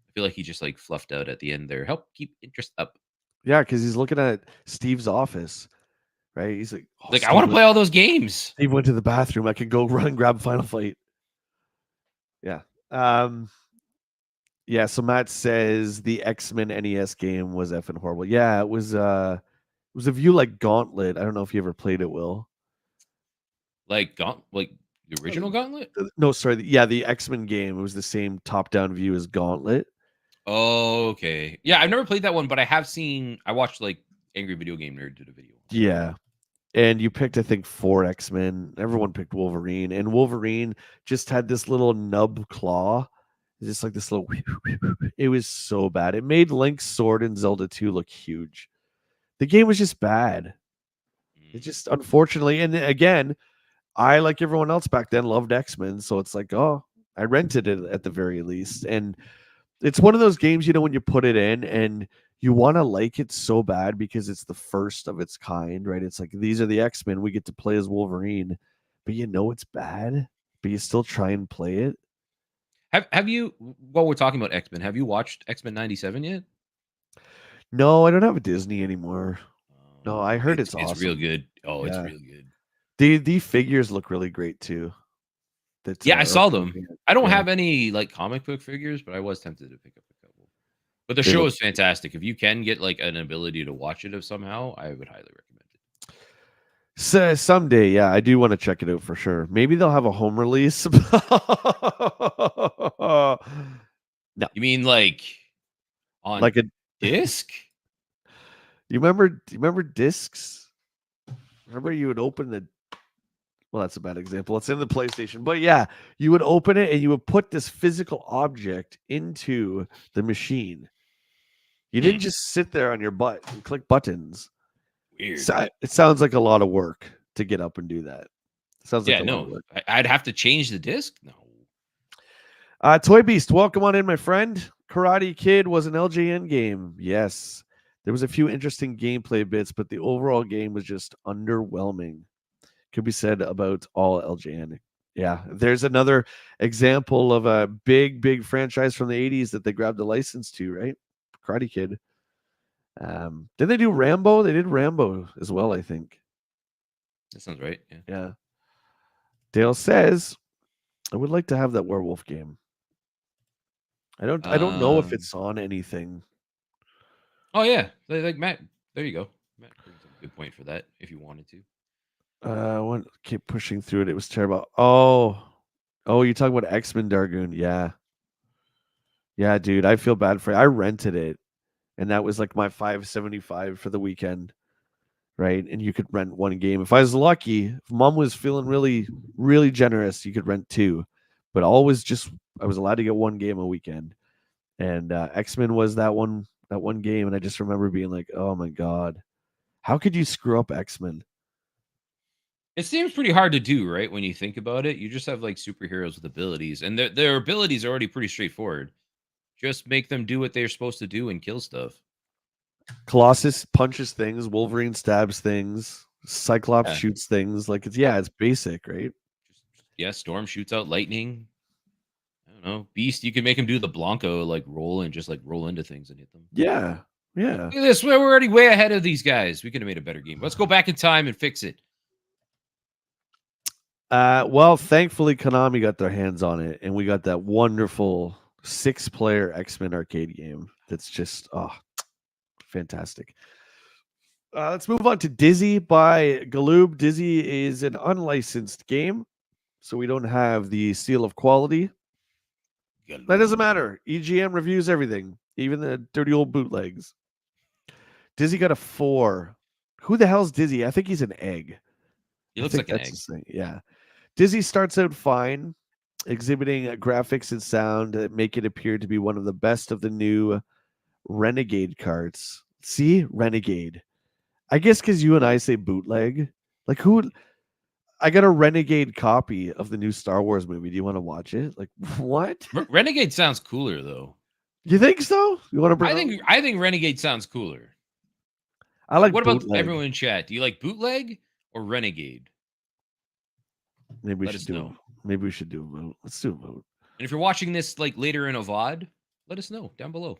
I feel like he just like fluffed out at the end there. Help keep interest up. Yeah, because he's looking at Steve's office, right? He's like, oh, Like, I want to play all those games. Steve went to the bathroom. I could go run and grab Final Fight. Yeah. Yeah, so Matt says the X-Men NES game was effing horrible. Yeah, it was a view like Gauntlet. I don't know if you ever played it, Will. Like the Uh, original Gauntlet. No, sorry. Yeah, the X-Men game. It was the same top-down view as Gauntlet. Oh, okay. Yeah, I've never played that one, but I have seen. I watched like Angry Video Game Nerd did a video on it. Yeah. And you picked, I think, 4 X-Men. Everyone picked Wolverine. And Wolverine just had this little nub claw. Just like this little it was so bad. It made Link's sword in Zelda 2 look huge. The game was just bad. It Mm. just unfortunately, and again, I like everyone else back then loved X-Men, so it's like, oh, I rented it at the very least. And it's one of those games, when you put it in and you want to like it so bad because it's the first of its kind, right? It's like these are the X-Men, we get to play as Wolverine, but it's bad, but you still try and play it. Have you? While we're talking about X Men, have you watched X Men '97 yet? No, I don't have a Disney anymore. No, I heard it's It's real awesome. good. Oh, it's Yeah. real good. The figures look really great too. That Yeah, I are saw coming them. in. I don't Yeah. have any like comic book figures, but I was tempted to pick up a couple. But the They show look is fantastic. If you can get like an ability to watch it of somehow, I would highly recommend it. so someday, yeah, I do want to check it out for sure. Maybe they'll have a home release. No, You mean like on like a disc? you remember discs? Remember you would open the well, that's a bad example. It's in the PlayStation. But yeah, you would open it and you would put this physical object into the machine. You Hmm, didn't just sit there on your butt and click buttons. weird. So it sounds like a lot of work to get up and do that. Sounds like Yeah, a lot of no, work. I'd have to change the disc. No, Toy Beast, welcome on in, my friend. Karate Kid was an LJN game. Yes. There was a few interesting gameplay bits, but the overall game was just underwhelming. Could be said about all LJN. Yeah. There's another example of a big franchise from the 80s that they grabbed the license to, right? Karate Kid. Did they do Rambo? They did Rambo as well, I think. that sounds right. Yeah. Yeah. Dale says, I would like to have that werewolf game. I don't know if Um. it's on anything. Oh yeah, like Matt. There you go. Matt brings up a good point for that. If you wanted to. I want keep pushing through it. It was terrible. Oh, you talking about X-Men Dargoon? Yeah, yeah, dude. I feel bad for you. I rented it, and that was like my 575 for the weekend, right? And you could rent one game. If I was lucky, if Mom was feeling really generous, you could rent two. But always just I was allowed to get one game a weekend, and X-Men was that one game, and I just remember being like, oh my god, how could you screw up X-Men? It seems pretty hard to do, right? When you think about it, you just have like superheroes with abilities, and their abilities are already pretty straightforward. Just make them do what they're supposed to do and kill stuff. Colossus punches things, Wolverine stabs things, Cyclops Yeah. shoots things. Like Yep. it's basic, right? Yeah. Storm shoots out lightning. I don't know. Beast, you can make him do the Blanco like roll and just like roll into things and hit them. Yeah, yeah. Look at this. We're already way ahead of these guys. We could have made a better game. Let's go back in time and fix it. Well, thankfully Konami got their hands on it, and we got that wonderful 6-player X-Men arcade game. That's just fantastic. Let's move on to Dizzy by Galoob. Dizzy is an unlicensed game, so we don't have the seal of quality. That doesn't matter. EGM reviews everything, even the dirty old bootlegs. Dizzy got a 4. Who the hell's Dizzy? I think he's an egg. He I looks think like an that's egg. his thing. Yeah. Dizzy starts out fine, exhibiting graphics and sound that make it appear to be one of the best of the new Renegade carts. See? Renegade. I guess because you and I say bootleg. Like, who? I got a Renegade copy of the new Star Wars movie. Do you want to watch it? Like, what? Renegade sounds cooler though. You think so? You want to bring? I think Renegade sounds cooler. I like What about bootleg. everyone in chat? Do you like bootleg or Renegade? Maybe we Let should us do. know. Maybe we should do a vote. Let's do a vote. And if you're watching this like later in a VOD, let us know down below.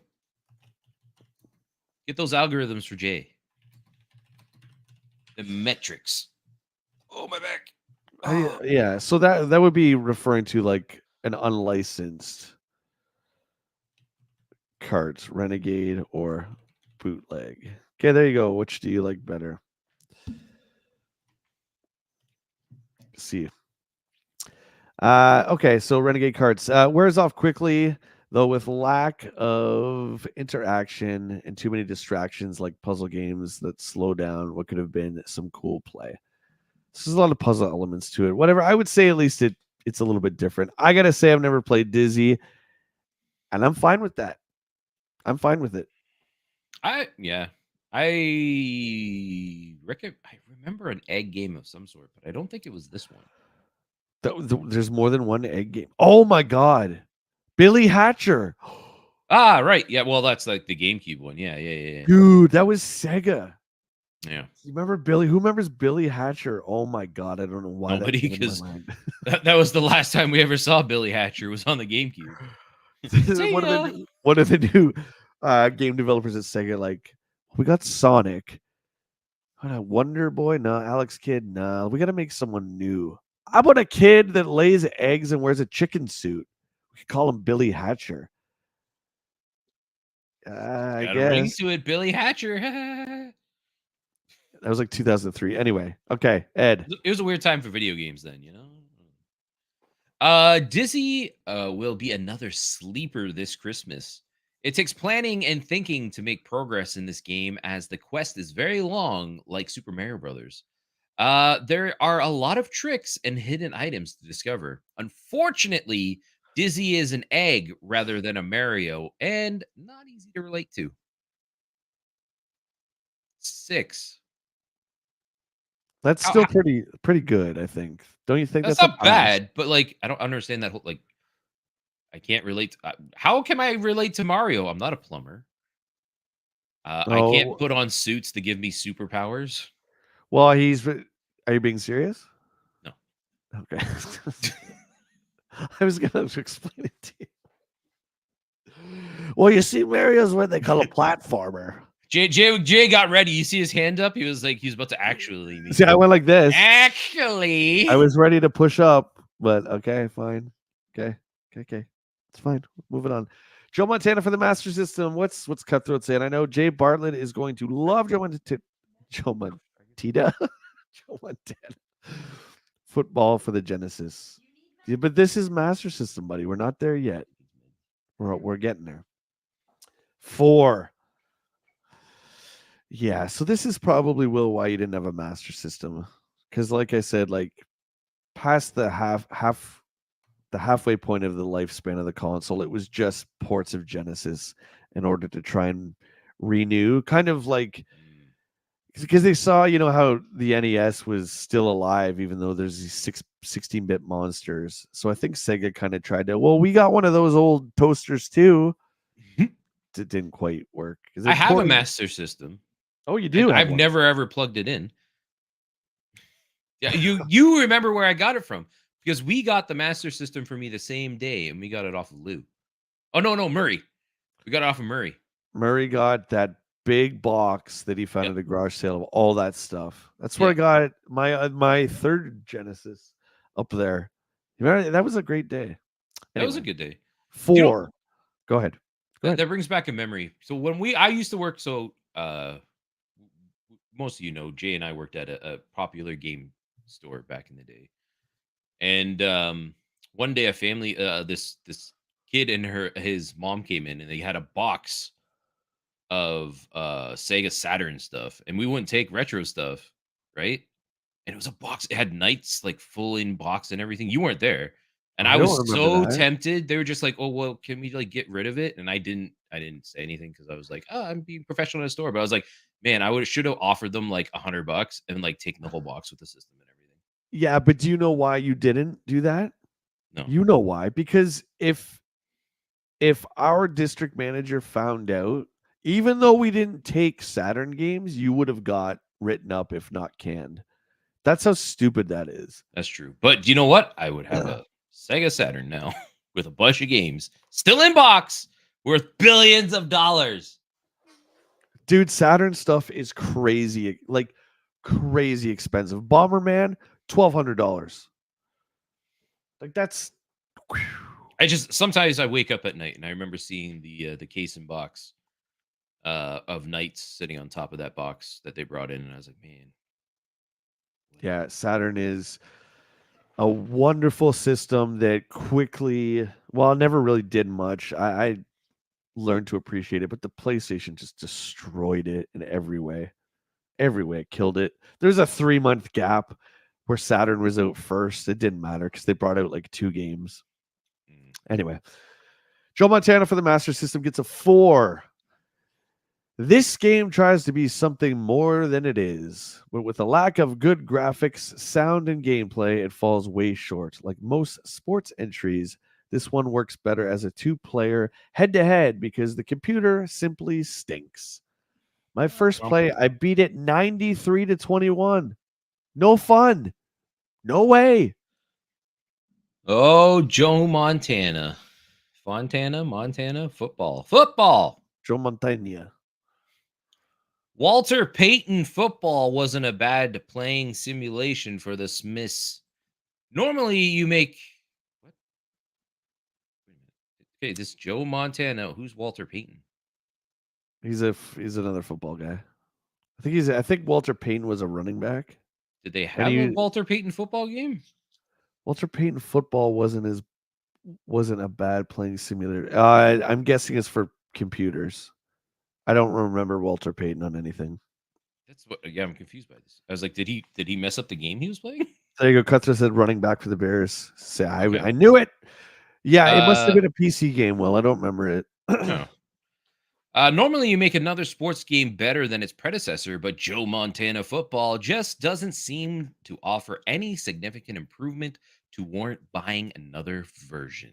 Get those algorithms for Jay. The metrics. Oh, my back. Oh. Yeah, so that would be referring to like an unlicensed. carts, Renegade or Bootleg. Okay, there you go. Which do you like better? See. Okay, so Renegade carts wears off quickly, though with lack of interaction and too many distractions like puzzle games that slow down what could have been some cool play. There's a lot of puzzle elements to it. Whatever, I would say at least it's a little bit different. I gotta say I've never played Dizzy, and I'm fine with that. I'm fine with it. I remember an egg game of some sort, but I don't think it was this one. There's more than one egg game. Oh my god, Billy Hatcher. Ah, right. Yeah, well, that's like the GameCube one. Yeah. Dude, that was Sega. Yeah. You remember Billy? Who remembers Billy Hatcher? Oh my god, I don't know why Nobody, that came in my because mind. that was the last time we ever saw Billy Hatcher was on the GameCube. See ya. one of the new game developers at Sega, like, we got Sonic. Wonder Boy? No. Alex Kidd? No. We got to make someone new. How about a kid that lays eggs and wears a chicken suit? We could call him Billy Hatcher. I Got a ring guess. to it, Billy Hatcher. That was like 2003. Anyway, okay, Ed. It was a weird time for video games then, you know? Dizzy will be another sleeper this Christmas. It takes planning and thinking to make progress in this game, as the quest is very long, like Super Mario Brothers. There are a lot of tricks and hidden items to discover. Unfortunately, Dizzy is an egg rather than a Mario, and not easy to relate to. 6. That's still pretty good, I think. Don't you think That's that's a not pass? bad, but like I don't understand that whole like. I can't relate. How can I relate to Mario? I'm not a plumber. I can't Oh, put on suits to give me superpowers. well, are you being serious? No. Okay. I was gonna explain it to you. Well, you see, Mario's what they call a platformer. Jay got ready. You see his hand up? He was about to actually mean. See, I went like this. Actually, I was ready to push up, but okay, fine. Okay. It's fine. Moving on. Joe Montana for the Master System. What's Cutthroat saying? I know Jay Bartlett is going to love Joe Montana. Joe Montana. Football for the Genesis. Yeah, but this is Master System, buddy. We're not there yet. We're getting there. 4. Yeah, so this is probably why you didn't have a Master System, because like I said, like past the halfway point of the lifespan of the console, it was just ports of Genesis in order to try and renew, kind of like, because they saw, how the NES was still alive, even though there's these 16-bit monsters. So I think Sega kind of tried to, well, we got one of those old toasters too. It didn't quite work. I have a Master System. Oh, you do? I've never ever plugged it in. Yeah, you remember where I got it from, because we got the Master System for me the same day, and we got it off of Lou. Oh no, Murray. We got it off of Murray. Murray got that big box that he found at a garage sale of all that stuff. That's where I got my third Genesis up there. Remember, that was a great day. That was a good day. 4. Go ahead. That brings back a memory. So when I used to work, most of Jay and I worked at a popular game store back in the day. And one day a family, this kid and his mom came in, and they had a box of Sega Saturn stuff, and we wouldn't take retro stuff, right? And it was a box. It had Knights like full in box and everything. You weren't there. And I was so tempted. They were just like, "Oh, well, can we like get rid of it?" And I didn't say anything, because I was like, "Oh, I'm being professional in a store." But I was like, "Man, I should have offered them like $100 and like taken the whole box with the system and everything." Yeah, but do you know why you didn't do that? No. You know why? Because if our district manager found out, even though we didn't take Saturn games, you would have got written up, if not canned. That's how stupid that is. That's true. But you know what? I would have a Sega Saturn now with a bunch of games still in box, worth billions of dollars. Dude, Saturn stuff is crazy, like crazy expensive. Bomberman, $1,200. Like that's. I just sometimes I wake up at night and I remember seeing the case and box of knights sitting on top of that box that they brought in, and I was like, man, what? Yeah, Saturn is a wonderful system that quickly, well, never really did much. I learned to appreciate it, but the PlayStation just destroyed it in every way. Every way it killed it. There's a 3-month gap where Saturn was out first. It didn't matter because they brought out like 2 games. Mm. Anyway, Joe Montana for the Master System gets a 4. This game tries to be something more than it is, but with a lack of good graphics, sound, and gameplay, it falls way short. Like most sports entries, this one works better as a 2-player head-to-head because the computer simply stinks. My first Well, play, I beat it 93-21. No fun. No way. oh, Joe Montana. Montana, football. Joe Montana. Walter Payton football wasn't a bad playing simulation for the Smiths. Normally, you make what? Wait a minute. Okay, this Joe Montana. Who's Walter Payton? He's another football guy. I think Walter Payton was a running back. Did they And have a he Walter Payton football game? Walter Payton football wasn't a bad playing simulator. I'm guessing it's for computers. I don't remember Walter Payton on anything. That's what. Yeah, I'm confused by this. I was like, did he mess up the game he was playing? There you go. Cutter said running back for the Bears. Say, Okay. I knew it. Yeah, it must have Uh, been a PC game. Well, I don't remember it. no. Normally, you make another sports game better than its predecessor, but Joe Montana football just doesn't seem to offer any significant improvement to warrant buying another version.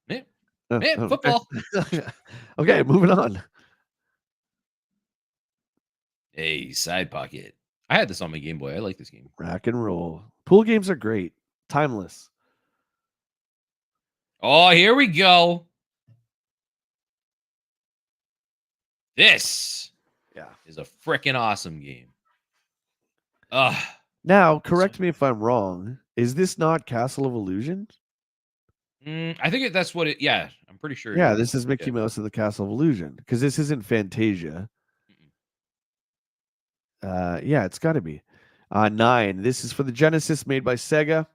Yeah, yeah, Okay. football. Okay, moving on. Hey, side pocket. I had this on my Game Boy. I like this game. Rack and roll. Pool games are great. Timeless. Oh, here we go. This Yeah. is a freaking awesome game. Ugh. Now, correct me if I'm wrong. Is this not Castle of Illusion? I think that's what it. Yeah, I'm pretty sure it Yeah, is. this is Mickey Yeah. Mouse and the Castle of Illusion because this isn't Fantasia. Yeah, it's got to be. 9. This is for the Genesis, made by Sega.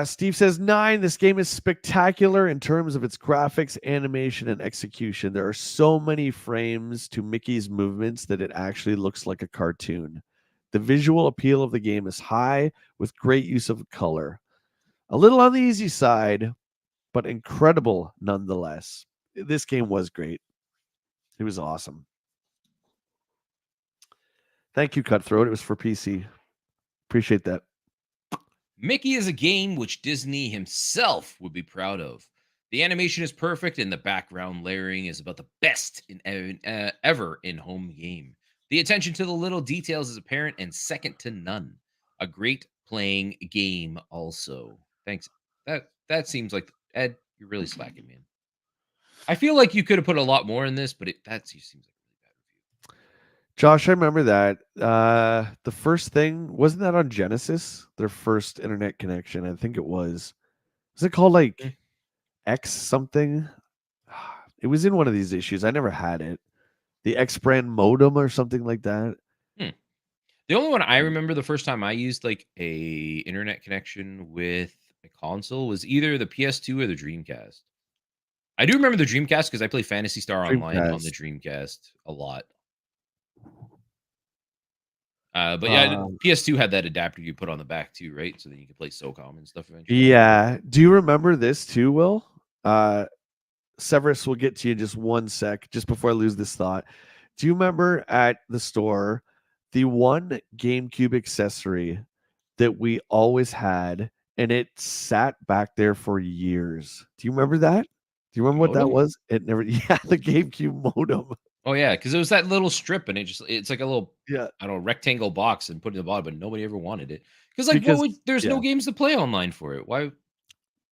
Steve says 9. This game is spectacular in terms of its graphics, animation, and execution. There are so many frames to Mickey's movements that it actually looks like a cartoon. The visual appeal of the game is high with great use of color. A little on the easy side, but incredible nonetheless. This game was great. It was awesome. Thank you, Cutthroat. It was for PC. Appreciate that. Mickey is a game which Disney himself would be proud of. The animation is perfect, and the background layering is about the best ever in home game. The attention to the little details is apparent and second to none. A great playing game, also. Thanks. That seems like Ed. You're really slacking, man. I feel like you could have put a lot more in this, but that just seems like a really bad review. Josh, I remember that. The first thing, wasn't that on Genesis? Their first internet connection. I think it was. Was it called like X something? It was in one of these issues. I never had it. The X brand modem or something like that. Hmm. The only one I remember the first time I used like a internet connection with a console was either the PS2 or the Dreamcast. I do remember the Dreamcast because I play Phantasy Star Online on the Dreamcast. Dreamcast a lot. But yeah, PS2 had that adapter you put on the back too, right? So then you could play SOCOM and stuff eventually. Yeah. Do you remember this too, Will? Severus will get to you in just one sec, just before I lose this thought. Do you remember at the store the one GameCube accessory that we always had, and it sat back there for years? Do you remember that? Do you remember what that Modem? was? It never. Yeah, the GameCube modem. Oh yeah, because it was that little strip, and it's like a little Yeah, I don't know rectangle box and put it in the bottom, but nobody ever wanted it because like because there's yeah, no games to play online for it. Why?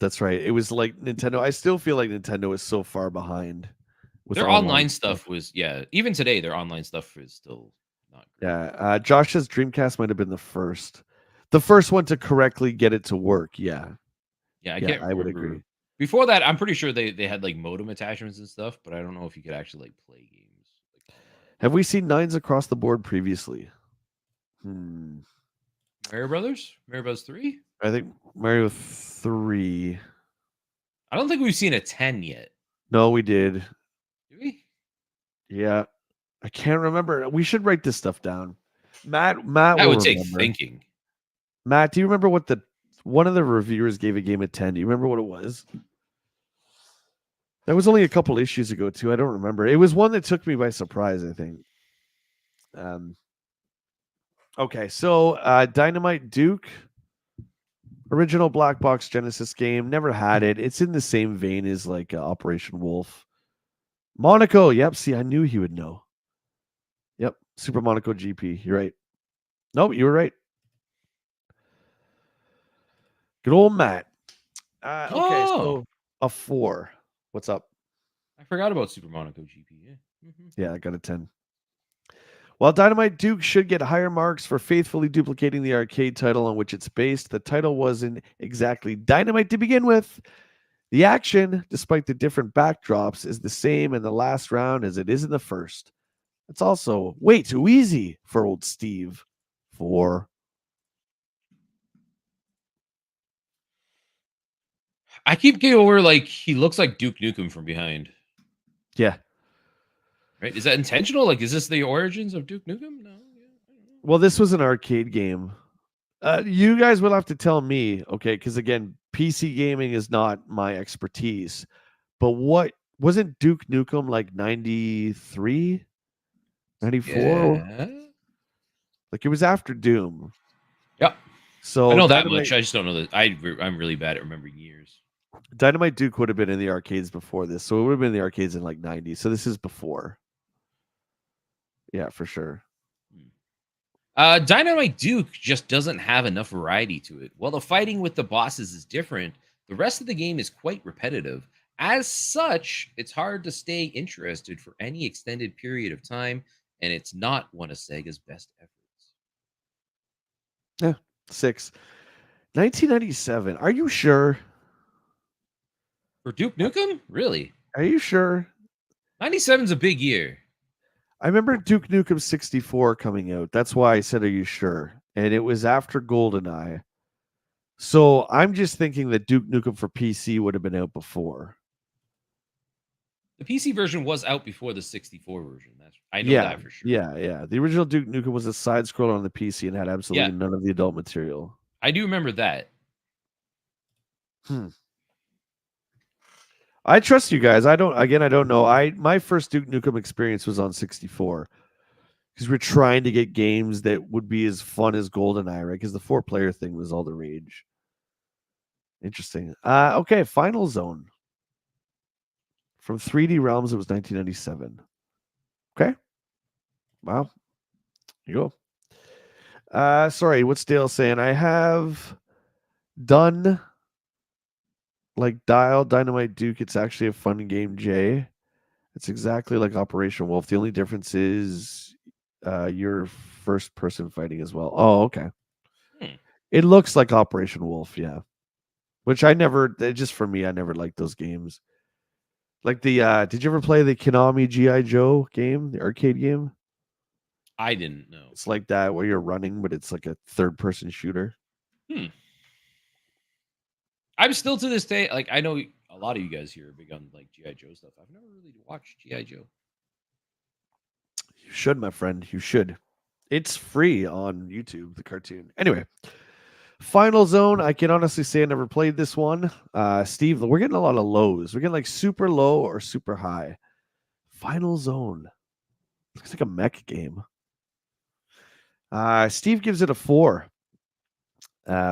that's right. It was like Nintendo. I still feel like Nintendo is so far behind with Their online online stuff. stuff was even today their online stuff is still not great. Yeah, Josh says Dreamcast might have been the first. The first one to correctly get it to work. Yeah. Yeah, I Yeah, can't I would remember. agree. Before that, I'm pretty sure they had like modem attachments and stuff, but I don't know if you could actually like play games. Have we seen nines across the board previously? Hmm. Mario Brothers 3? I think Mario 3. I don't think we've seen a 10 yet. No, we did. Did we? Yeah. I can't remember. We should write this stuff down. Matt That will would take remember. thinking. Matt, do you remember what one of the reviewers gave a game a 10? Do you remember what it was? That was only a couple issues ago too. I don't remember. It was one that took me by surprise, I think. Okay, so Dynamite Duke, original black box Genesis game. Never had it. It's in the same vein as like Operation Wolf. Monaco. Yep. See, I knew he would know. Yep. Super Monaco GP. You're right. Nope, you were right. Good old Matt. Okay, so a 4. What's up? I forgot about Super Monaco GP. Yeah. Yeah, I got a 10. While Dynamite Duke should get higher marks for faithfully duplicating the arcade title on which it's based, the title wasn't exactly dynamite to begin with. The action, despite the different backdrops, is the same in the last round as it is in the first. It's also way too easy for old Steve. 4. I keep getting over like he looks like Duke Nukem from behind. Yeah. Right? Is that intentional? Like, is this the origins of Duke Nukem? No. Yeah, Well, this was an arcade game. You guys will have to tell me, okay? Because again, PC gaming is not my expertise. But what wasn't Duke Nukem like 93, 94? yeah. Like it was after Doom. Yep. So I know that much. I just don't know that. I'm really bad at remembering years. Dynamite Duke would have been in the arcades before this. So it would have been in the arcades in like 90. So this is before. Yeah, for sure. Dynamite Duke just doesn't have enough variety to it. While the fighting with the bosses is different, the rest of the game is quite repetitive. As such, it's hard to stay interested for any extended period of time, and it's not one of Sega's best efforts. Yeah, 6. 1997. Are you sure? For Duke Nukem? Really? Are you sure? 97's a big year. I remember Duke Nukem 64 coming out. That's why I said, are you sure? And it was after GoldenEye. So I'm just thinking that Duke Nukem for PC would have been out before. The PC version was out before the 64 version. I know Yeah, that for sure. yeah. The original Duke Nukem was a side scroller on the PC and had absolutely none of the adult material. I do remember that. I trust you guys. I don't know. My first Duke Nukem experience was on 64. Because we're trying to get games that would be as fun as GoldenEye, right? Because the 4-player thing was all the rage. Interesting. Okay, Final Zone. From 3D Realms, it was 1997. Okay. Wow. Here you go. Sorry, what's Dale saying? I have done like Dial, Dynamite Duke. It's actually a fun game, Jay. It's exactly like Operation Wolf. The only difference is you're first person fighting as well. Oh, okay. It looks like Operation Wolf, yeah. Which just for me, I never liked those games. Like did you ever play the Konami G.I. Joe game, the arcade game? I didn't know. It's like that where you're running, but it's like a third person shooter. I'm still to this day, like I know a lot of you guys here are big on like G.I. Joe stuff. I've never really watched G.I. Joe. You should, my friend. You should. It's free on YouTube, the cartoon. Anyway, Final Zone. I can honestly say I never played this one. Steve, we're getting a lot of lows. We're getting like super low or super high. Final Zone. Looks like a mech game. Steve gives it a 4.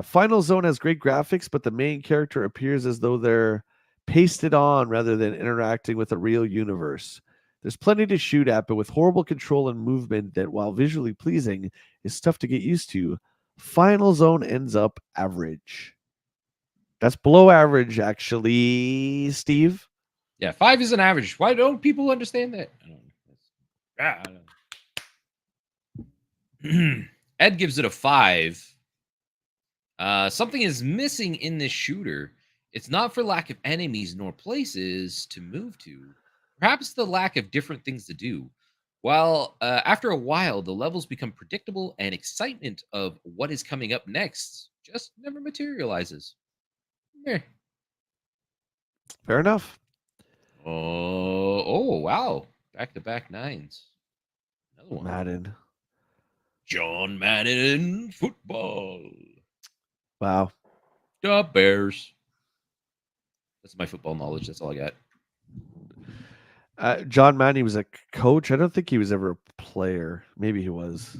Final Zone has great graphics, but the main character appears as though they're pasted on rather than interacting with a real universe. There's plenty to shoot at, but with horrible control and movement that, while visually pleasing, is tough to get used to. Final Zone ends up average. That's below average, actually, Steve. Yeah, 5 is an average. Why don't people understand that? I don't know. Ed gives it a 5. Something is missing in this shooter. It's not for lack of enemies nor places to move to. Perhaps the lack of different things to do. While after a while, the levels become predictable and excitement of what is coming up next just never materializes. Meh. Fair enough. Oh, wow. Back to back nines. Another one. Madden. John Madden football. Wow. The Bears. That's my football knowledge. That's all I got. John Madden was a coach. I don't think he was ever a player. Maybe he was.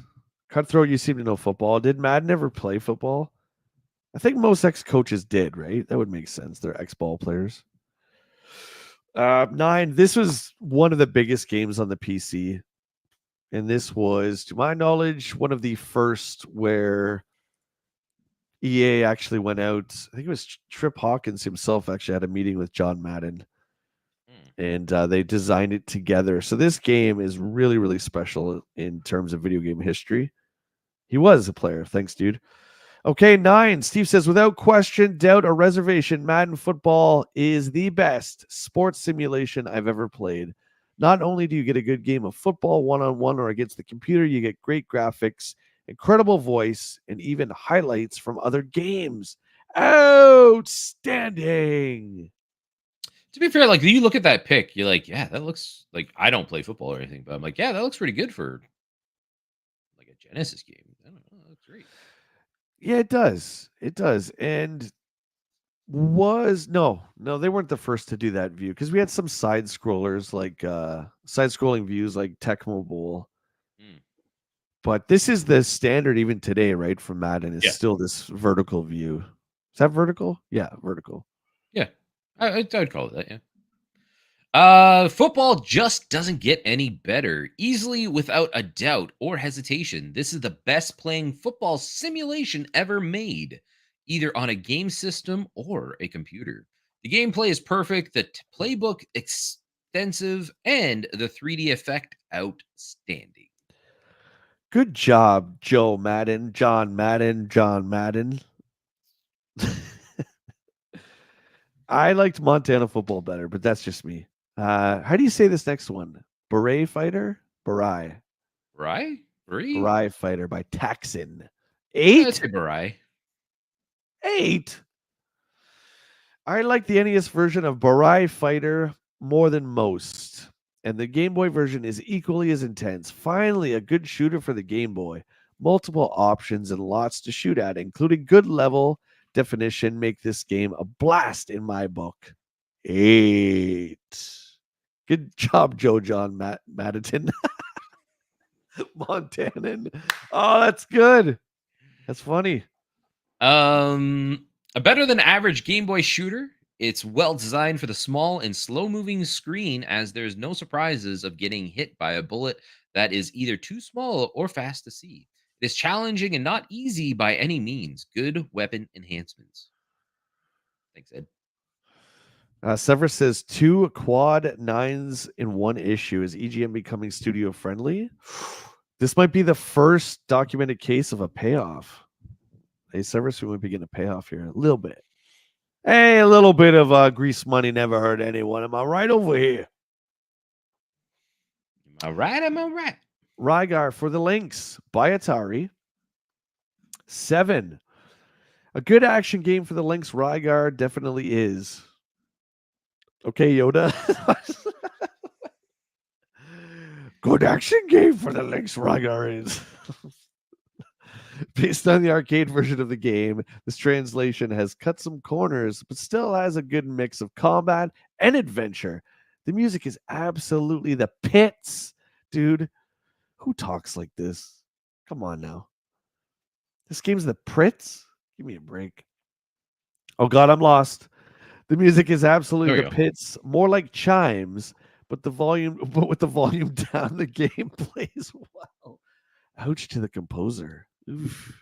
Cutthroat, you seem to know football. Did Madden ever play football? I think most ex-coaches did, right? That would make sense. They're ex-ball players. 9. This was one of the biggest games on the PC. And this was, to my knowledge, one of the first where EA actually went out. I think it was Trip Hawkins himself actually had a meeting with John Madden. And they designed it together. So this game is really, really special in terms of video game history. He was a player. Thanks, dude. Okay, 9. Steve says, without question, doubt, or reservation, Madden football is the best sports simulation I've ever played. Not only do you get a good game of football one-on-one or against the computer, you get great graphics, incredible voice, and even highlights from other games. Outstanding. To be fair, like you look at that pick, you're like, yeah, that looks like I don't play football or anything, but I'm like, yeah, that looks pretty good for like a Genesis game. I don't know, that looks great. Yeah, it does. It does. And was no, they weren't the first to do that view because we had some side scrollers like side scrolling views like Tecmo Bowl. Mm. But this is the standard even today, right? From Madden is Yeah, still this vertical view. Is that vertical? Yeah, vertical. yeah, I'd call it that. Yeah. Football just doesn't get any better. Easily, without a doubt or hesitation, this is the best playing football simulation ever made, either on a game system or a computer. The gameplay is perfect, the playbook extensive, and the 3D effect outstanding. Good job, Joe Madden, John Madden, John Madden. I liked Montana football better, but that's just me. How do you say this next one? Beret fighter? Barai. Right? Bree? Barai fighter by Taxon. Yeah, I'd 8? say Barai. 8? I like the NES version of Barai Fighter more than most, and the Game Boy version is equally as intense. Finally, a good shooter for the Game Boy. Multiple options and lots to shoot at, including good level definition, make this game a blast in my book. 8. Good job, Joe John Maditon. Montanan. Oh, that's good. That's funny. A better than average Game Boy shooter. It's well designed for the small and slow moving screen, as there's no surprises of getting hit by a bullet that is either too small or fast to see. It is challenging and not easy by any means. Good weapon enhancements. Thanks, Ed. Sever says 2 quad 9s in one issue. Is EGM becoming studio friendly? This might be the first documented case of a payoff. Hey, Severus, we might be getting a payoff here a little bit. Hey, a little bit of grease money never hurt anyone. Am I right over here? Am I right? Am I right? Rygar for the Lynx by Atari. 7. A good action game for the Lynx. Rygar definitely is. Okay, Yoda. Good action game for the Lynx. Rygar is. Based on the arcade version of the game, this translation has cut some corners, but still has a good mix of combat and adventure. The music is absolutely the pits. Dude, who talks like this? Come on now. This game's the Pritz? Give me a break. Oh God, I'm lost. The music is absolutely There we the go. pits, more like chimes, but with the volume down, the game plays well. Ouch to the composer. Oof.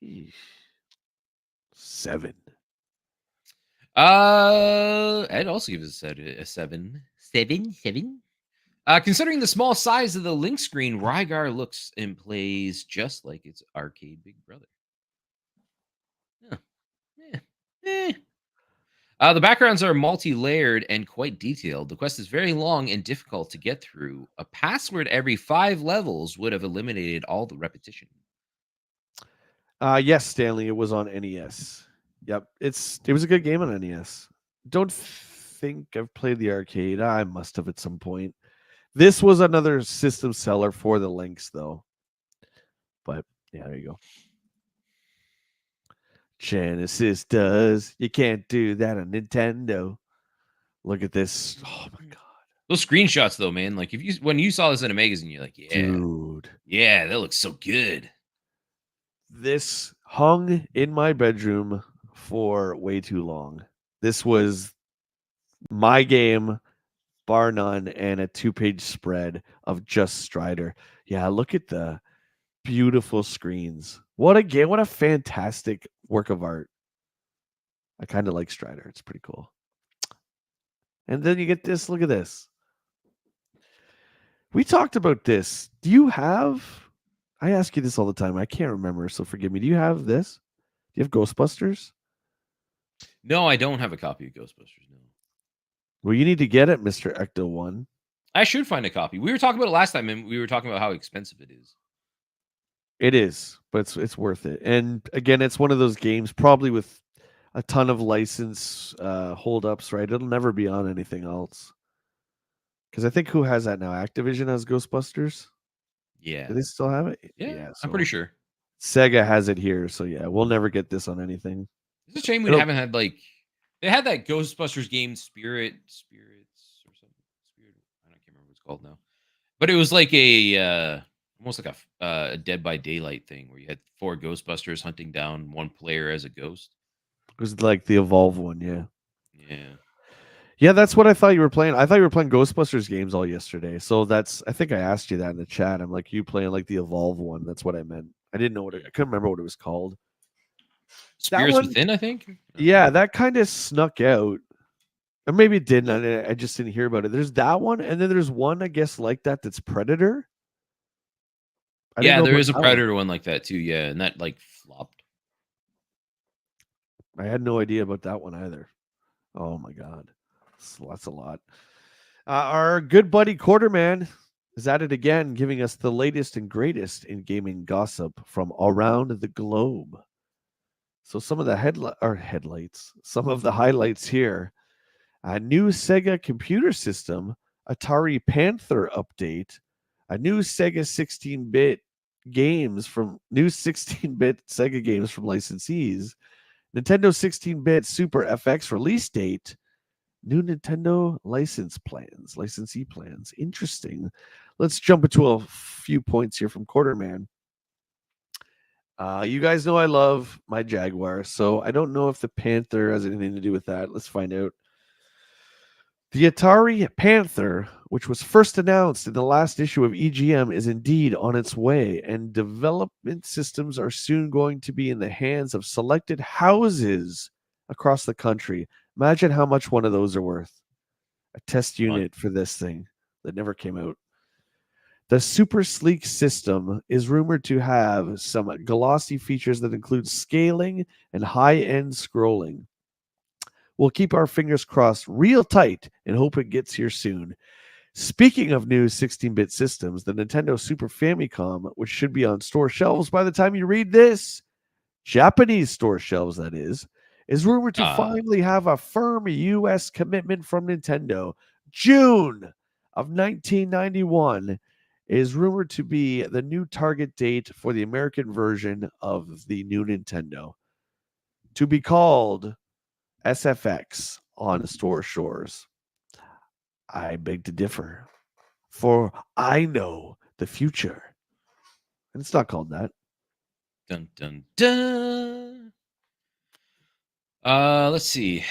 Eesh. 7. Ed also gives us a 7. 7? 7? Considering the small size of the link screen, Rygar looks and plays just like its arcade big brother. Eh. The backgrounds are multi-layered and quite detailed. The quest is very long and difficult to get through. A password every 5 levels would have eliminated all the repetition. Yes, Stanley, it was on NES. Yep, it was a good game on NES. Don't think I've played the arcade. I must have at some point. This was another system seller for the links, though. But yeah, there you go. Genesis does. You can't do that on Nintendo. Look at this. Oh my god, Those screenshots, though, man. Like if you when you saw this in a magazine, you're like, yeah, dude. yeah, that looks so good. This hung in my bedroom for way too long. This was my game, bar none, and a 2-page spread of just Strider. Yeah, look at the beautiful screens. What a game. What a fantastic work of art. I kind of like Strider. It's pretty cool. And then you get this. Look at this. We talked about this. Do you have? I ask you this all the time. I can't remember, so forgive me. Do you have this? Do you have Ghostbusters? No, I don't have a copy of Ghostbusters. No, Well, you need to get it, Mr. Ecto One. I should find a copy. We were talking about it last time, and we were talking about how expensive it is. It is, but it's worth it. And again, it's one of those games, probably with a ton of license holdups, right? It'll never be on anything else. Because I think who has that now? Activision has Ghostbusters. Yeah, Do they still have it? yeah, Yeah. I'm So pretty sure. Sega has it here. So yeah, we'll never get this on anything. It's a shame we It'll, haven't had like they had that Ghostbusters game, Spirits or something. Spirit, I can't remember what it's called now. But it was like a almost like a Dead by Daylight thing where you had 4 Ghostbusters hunting down one player as a ghost. it was like the Evolve one, yeah. Yeah. Yeah, that's what I thought you were playing. I thought you were playing Ghostbusters games all yesterday. So I think I asked you that in the chat. I'm like, you playing like the Evolve one. That's what I meant. I didn't know I couldn't remember what it was called. That Spirits one, Within, I think. yeah, that kind of snuck out. Or maybe it didn't. I just didn't hear about it. There's that one, and then there's one, I guess, like that's Predator. I didn't Yeah, know there about is a that one. Predator one like that too. Yeah, and that like flopped. I had no idea about that one either. Oh my god, that's a lot. Our good buddy Quarterman is at it again, giving us the latest and greatest in gaming gossip from around the globe. So some of the headlights, some of the highlights here. A new Sega computer system, Atari Panther update, a new Sega 16-bit games from new 16-bit Sega games from licensees, Nintendo 16-bit Super FX release date, new Nintendo licensee plans. Interesting. Let's jump into a few points here from Quarterman. You guys know I love my Jaguar, so I don't know if the Panther has anything to do with that. Let's find out. The Atari Panther, which was first announced in the last issue of EGM, is indeed on its way, and development systems are soon going to be in the hands of selected houses across the country. Imagine how much one of those are worth. A test unit for this thing that never came out. The super sleek system is rumored to have some glossy features that include scaling and high end scrolling. We'll keep our fingers crossed real tight and hope it gets here soon. Speaking of new 16-bit systems, the Nintendo Super Famicom, which should be on store shelves by the time you read this, Japanese store shelves that is rumored to finally have a firm US commitment from Nintendo. June of 1991 is rumored to be the new target date for the American version of the new Nintendo, to be called SFX on store shores. I beg to differ, for I know the future. And it's not called that. Dun dun dun. Let's see.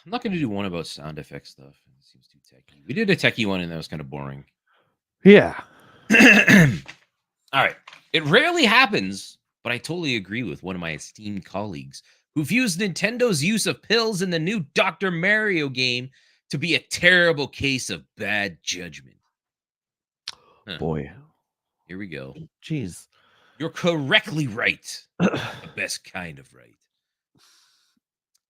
I'm not gonna do one about sound effect stuff. It seems too techy. We did a techie one and that was kind of boring. Yeah. All right. It rarely happens, but I totally agree with one of my esteemed colleagues who views Nintendo's use of pills in the new Dr. Mario game to be a terrible case of bad judgment. Huh. Boy. Here we go. Jeez. You're correctly right. The best kind of right.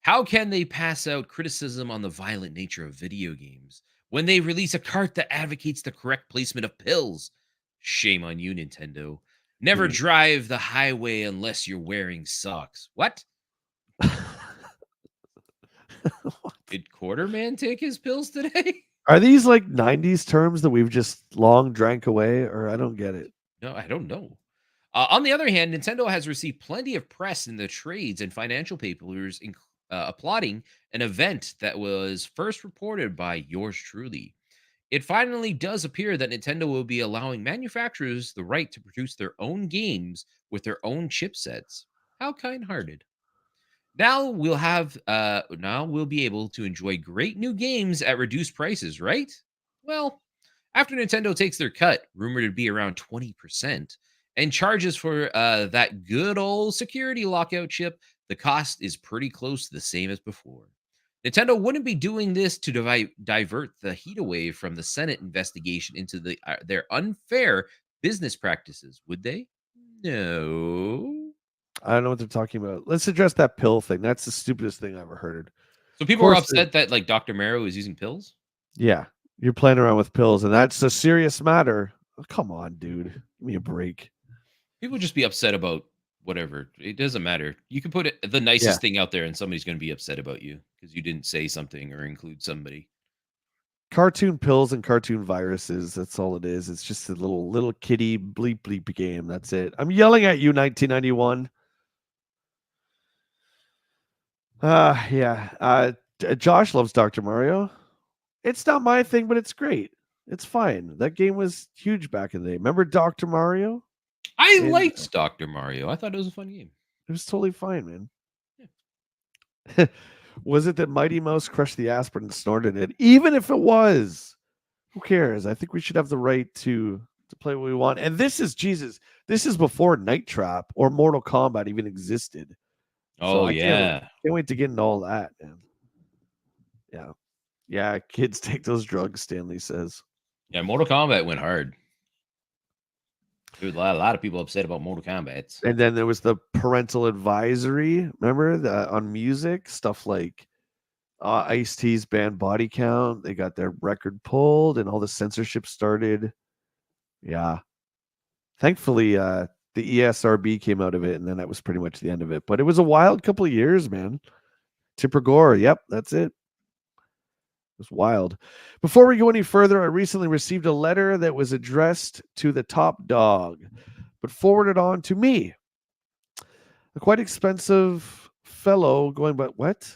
How can they pass out criticism on the violent nature of video games when they release a cart that advocates the correct placement of pills? Shame on you, Nintendo. Never Dude. drive the highway unless you're wearing socks. What? What? Did Quarterman take his pills today? Are these like 90s terms that we've just long drank away, or I don't get it? No, I don't know. On the other hand, Nintendo has received plenty of press in the trades and financial papers applauding an event that was first reported by yours truly. It finally does appear that Nintendo will be allowing manufacturers the right to produce their own games with their own chipsets. How kind-hearted. Now we'll be able to enjoy great new games at reduced prices, right? Well, after Nintendo takes their cut, rumored to be around 20%, and charges for that good old security lockout chip, the cost is pretty close to the same as before. Nintendo wouldn't be doing this to divert the heat away from the Senate investigation into their unfair business practices, would they? No. I don't know what they're talking about. Let's address that pill thing. That's the stupidest thing I ever heard. So Of people were course, upset that like Dr. Marrow is using pills? yeah, you're playing around with pills, and that's a serious matter. Oh, come on, dude. Give me a break. People just be upset about whatever. It doesn't matter. You can put the Yeah. nicest thing out there and somebody's going to be upset about you because you didn't say something or include somebody. Cartoon pills and cartoon viruses. That's all it is. It's just a little kitty bleep bleep game. That's it. I'm yelling at you, 1991. Yeah. Josh loves Dr. Mario. It's not my thing, but it's great. It's fine. That game was huge back in the day. Remember Dr. Mario? I And liked Dr. Mario. I thought it was a fun game. it was totally fine, man. Yeah. Was it that Mighty Mouse crushed the aspirin and snorted it? Even if it was, who cares? I think we should have the right to play what we want. And this is Jesus. This is before Night Trap or Mortal Kombat even existed. So Oh I can't yeah, wait to get into all that, man. Yeah. Yeah, kids take those drugs, Stanley says. yeah. Mortal Kombat went hard. There was a lot of people upset about Mortal Kombat. And then there was the parental advisory. Remember the on music stuff like Ice T's band Body Count. They got their record pulled, and all the censorship started. Yeah, thankfully, the ESRB came out of it, and then that was pretty much the end of it. But it was a wild couple of years, man. Tipper Gore. Yep, that's it. It was wild. Before we go any further, I recently received a letter that was addressed to the top dog, but forwarded on to me. A quite expensive fellow going by what?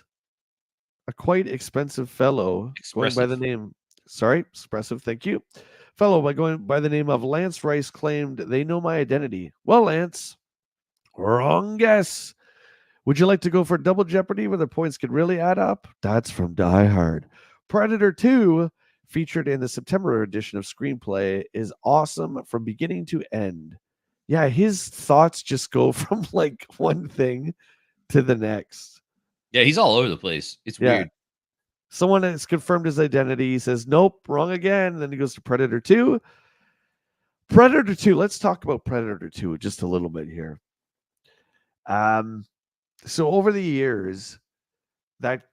A quite expensive fellow going by the Expressive. name. Sorry, expressive. Thank you. Fellow by going by the name of Lance Rice claimed they know my identity. Well, Lance, wrong guess. Would you like to go for double jeopardy where the points could really add up? That's from Die Hard. Predator 2, featured in the September edition of Screenplay, is awesome from beginning to end. Yeah, his thoughts just go from like one thing to the next. Yeah, he's all over the place. It's Yeah. weird. Someone has confirmed his identity. He says, nope, wrong again. Then he goes to Predator 2. Predator 2. Let's talk about Predator 2 just a little bit here. So over the years, that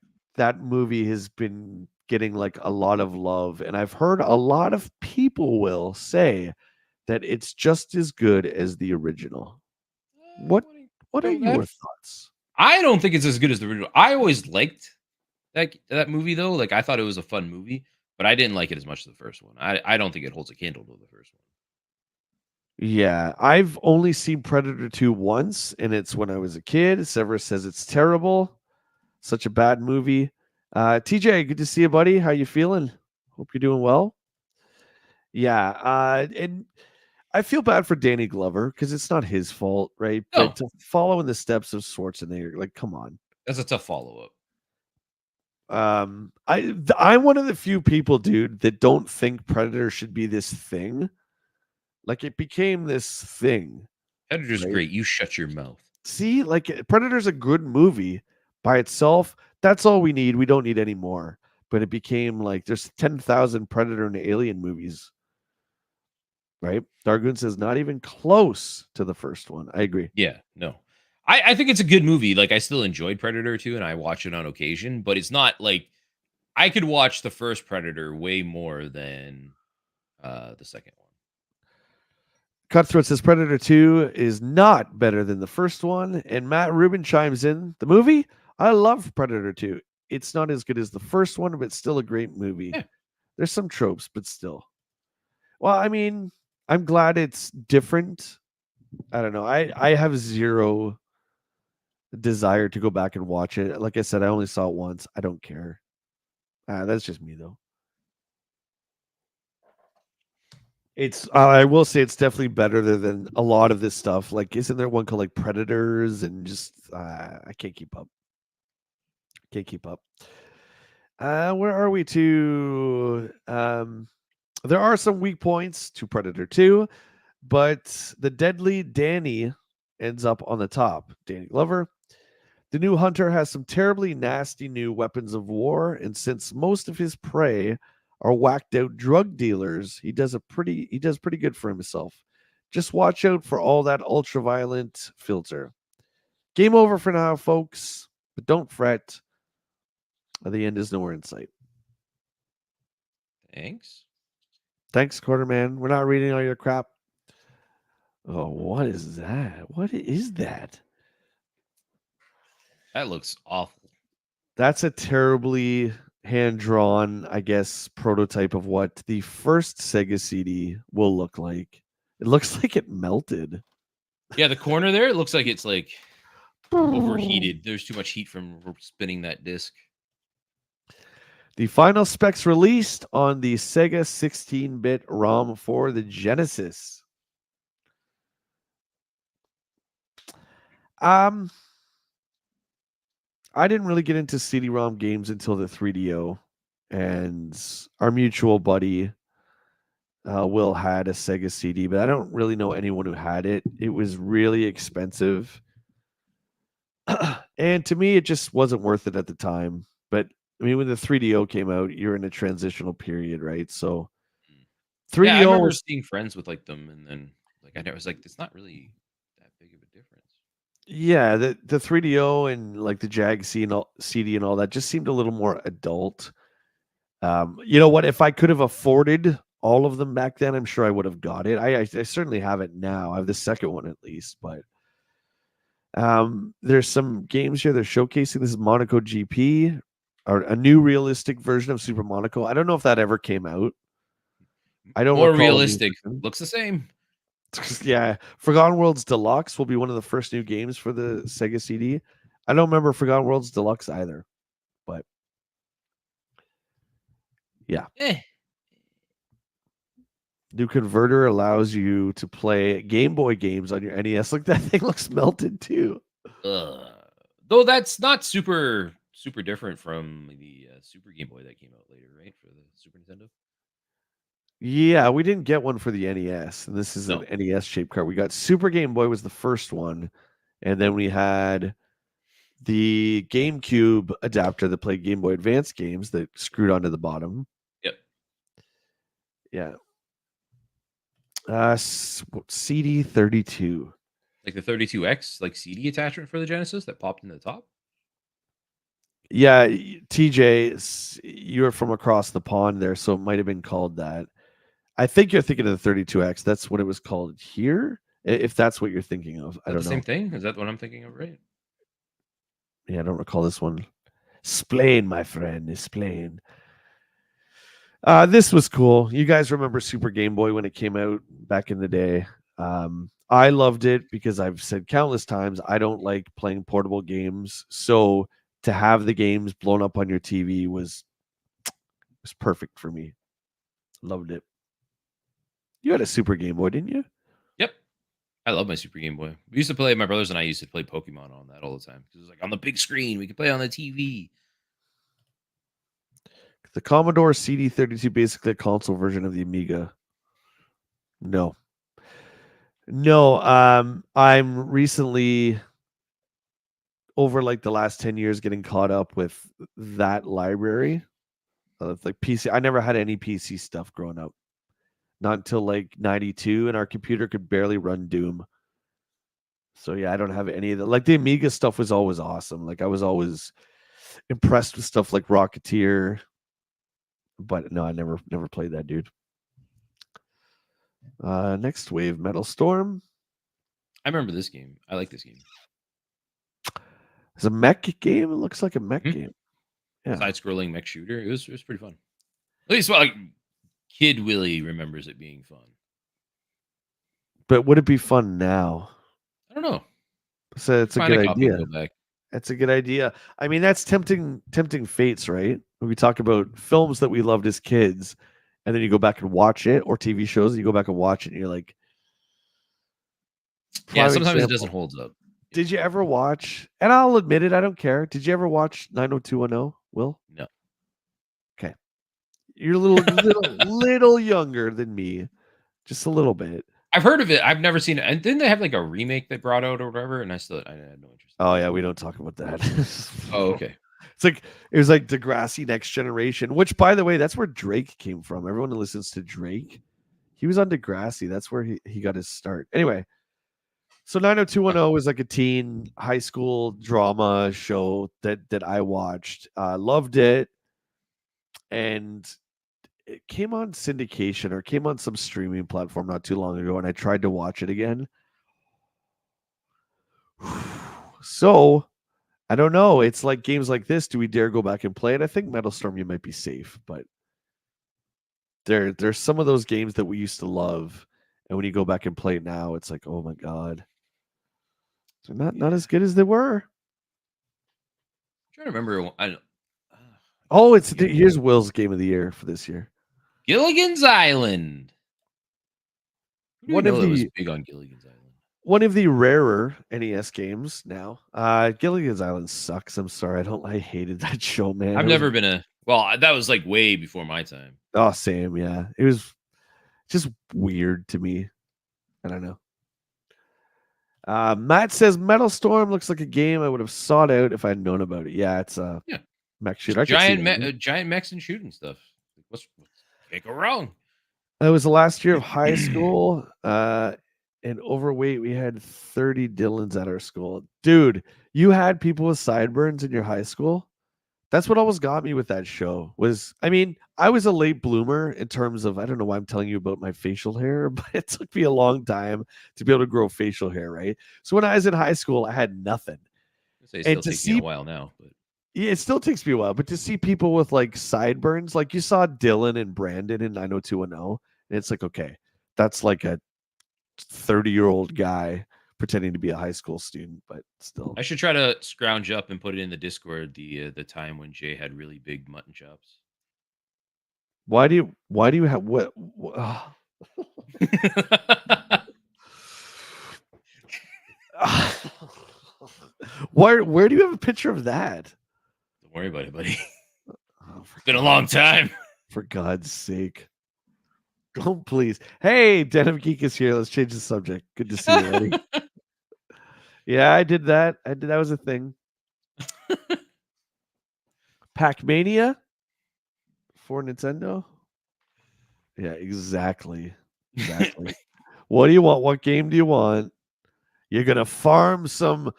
movie has been getting like a lot of love, and I've heard a lot of people will say that it's just as good as the original. What what are Go that. your thoughts? I don't think it's as good as the original. I always liked that movie though. Like I thought it was a fun movie, but I didn't like it as much as the first one. I don't think it holds a candle to the first one. Yeah, I've only seen Predator 2 once, and it's when I was a kid. Severus says it's terrible. Such a bad movie. TJ, good to see you, buddy. How you feeling? Hope you're doing well. Yeah, and I feel bad for Danny Glover because it's not his fault, right? No, But to follow in the steps of Schwarzenegger, like, come on. that's a tough follow up. I'm one of the few people, dude, that don't think Predator should be this thing. Like, it became this thing, Editor's right? great. You shut your mouth. See, like Predator's a good movie by itself. That's all we need. We don't need any more. But it became like there's 10,000 Predator and Alien movies, right? Dargoon says not even close to the first one. I agree. Yeah, no. I think it's a good movie. Like I still enjoyed Predator 2 and I watch it on occasion, but it's not like I could watch the first Predator way more than the second one. Cutthroat says Predator 2 is not better than the first one. And Matt Rubin chimes in the movie. I love Predator 2. It's not as good as the first one, but still a great movie. Yeah. There's some tropes, but still. Well, I mean, I'm glad it's different. I don't know. I have zero desire to go back and watch it. Like I said, I only saw it once. I don't care. That's just me though. It's I will say it's definitely better than a lot of this stuff. Like, isn't there one called like Predators and just I can't keep up. Can't keep up. Where are we to? There are some weak points to Predator 2, but the deadly Danny ends up on the top. Danny Glover. The new hunter has some terribly nasty new weapons of war, and since most of his prey are whacked out drug dealers, he does pretty good for himself. Just watch out for all that ultra violent filter. Game over for now, folks, but don't fret. The end is nowhere in sight. Thanks. Thanks, Quarterman. We're not reading all your crap. Oh, what is that? What is that? That looks awful. That's a terribly hand drawn, I guess, prototype of what the first Sega CD will look like. It looks like it melted. Yeah, the corner there, it looks like it's like overheated. There's too much heat from spinning that disc. The final specs released on the Sega 16-bit ROM for the Genesis. I didn't really get into CD-ROM games until the 3DO, and our mutual buddy Will had a Sega CD, but I don't really know anyone who had it. It was really expensive. And to me, it just wasn't worth it at the time. But I mean, when the 3DO came out, you're in a transitional period, right? So Yeah, I 3DO remember was, seeing friends with like them, and then like I was like, it's not really that big of a difference. yeah, the 3DO and like the Jag CD and all that just seemed a little more adult. You know what? If I could have afforded all of them back then, I'm sure I would have got it. I certainly have it now. I have the second one at least, but there's some games here they're showcasing. This is Monaco GP, or a new realistic version of Super Monaco. I don't know if that ever came out. I don't More recall a new realistic. version. Looks the same. Yeah, Forgotten Worlds Deluxe will be one of the first new games for the Sega CD. I don't remember Forgotten Worlds Deluxe either, but yeah. Eh. New converter allows you to play Game Boy games on your NES. Look, that thing looks melted too. Ugh. Though that's not super different from the Super Game Boy that came out later, right? For the Super Nintendo. Yeah, we didn't get one for the NES, and this is an No. NES shaped card. We got Super Game Boy was the first one, and then we had the GameCube adapter that played Game Boy Advance games that screwed onto the bottom. Yep. Yeah. CD32. Like the 32X, like CD attachment for the Genesis that popped in the top. Yeah, TJ, you're from across the pond there, so it might have been called that. I think you're thinking of the 32X. That's what it was called here. If that's what you're thinking of, Is I that the don't same know. thing? Is that what I'm thinking of, right? Yeah, I don't recall this one. Explain, my friend. Explain. This was cool. You guys remember Super Game Boy when it came out back in the day? I loved it because I've said countless times I don't like playing portable games. So to have the games blown up on your TV was perfect for me. Loved it. You had a Super Game Boy, didn't you? Yep. I love my Super Game Boy. We used to play. My brothers and I used to play Pokemon on that all the time because it was like on the big screen. We could play on the TV. The Commodore CD32, basically a console version of the Amiga. No. No, I'm recently over like the last 10 years getting caught up with that library of like PC. I never had any PC stuff growing up. Not until like 92, and our computer could barely run Doom. So yeah, I don't have any of the like the Amiga stuff was always awesome. Like I was always impressed with stuff like Rocketeer, but no, I never played that, dude. Next wave, Metal Storm. I remember this game. I like this game. It's a mech game. It looks like a mech Hmm? game. Yeah, Side-scrolling mech shooter. It was pretty fun. At least, well, like, Kid Willie remembers it being fun. but would it be fun now? I don't know. So it's a Find good a copy and idea. go back. That's a good idea. I mean, that's tempting fates, right? When we talk about films that we loved as kids, and then you go back and watch it, or TV shows, and you go back and watch it, and you're like, Yeah, prime sometimes it doesn't example. hold up. Yeah. Did you ever watch? And I'll admit it, I don't care. Did you ever watch 90210? Will? No. Okay, you're a little younger than me, just a little bit. I've heard of it. I've never seen it. And didn't they have like a remake they brought out or whatever? And I had no interest. Oh yeah, we don't talk about that. Oh, okay. It's like it was like Degrassi Next Generation, which by the way, that's where Drake came from. Everyone who listens to Drake, he was on Degrassi. That's where he got his start. Anyway, so Huh. 90210 was like a teen high school drama show that I watched. Loved it, and it came on syndication or came on some streaming platform not too long ago, and I tried to watch it again. So I don't know. It's like games like this. Do we dare go back and play it? I think Metal Storm you might be safe, but there's some of those games that we used to love, and when you go back and play it now, it's like, oh my god, they're not Yeah. as good as they were. I'm trying to remember. I Oh, can't it's think of here's Will's game of the year for this year. Gilligan's Island. Who do we One of know that was the big on Gilligan's Island? one of the rarer NES games now. Gilligan's Island sucks. I'm sorry, I hated that show, man. I've It was never been a. Well, that was like way before my time. oh same, yeah. It was just weird to me. I don't know. Matt says Metal Storm looks like a game I would have sought out if I'd known about it. Yeah, it's a Yeah, mech shooter. just I could see that. giant mechs and shooting stuff. What's can't go wrong? It was the last year of high school. And overweight, we had 30 Dylans at our school. Dude, you had people with sideburns in your high school? That's what always got me with that show. Was I mean, I was a late bloomer in terms of I don't know why I'm telling you about my facial hair, but it took me a long time to be able to grow facial hair, right? So when I was in high school, I had nothing. I say it And still to takes me a see while now, but yeah, it still takes me a while, but to see people with like sideburns, like you saw Dylan and Brandon in 90210, and it's like, okay, that's like a 30-year-old guy pretending to be a high school student, but still. I should try to scrounge up and put it in the Discord the time when Jay had really big mutton chops. Why do you have where do you have a picture of that? Don't worry about it, buddy. Oh, It's been a long time. for God's sake. Don't please. Hey, Denim Geek is here. Let's change the subject. Good to see you, Eddie. Yeah, I did that. That was a thing. Pac-Mania for Nintendo. Yeah, exactly. Exactly. What do you want? What game do you want? You're gonna farm some.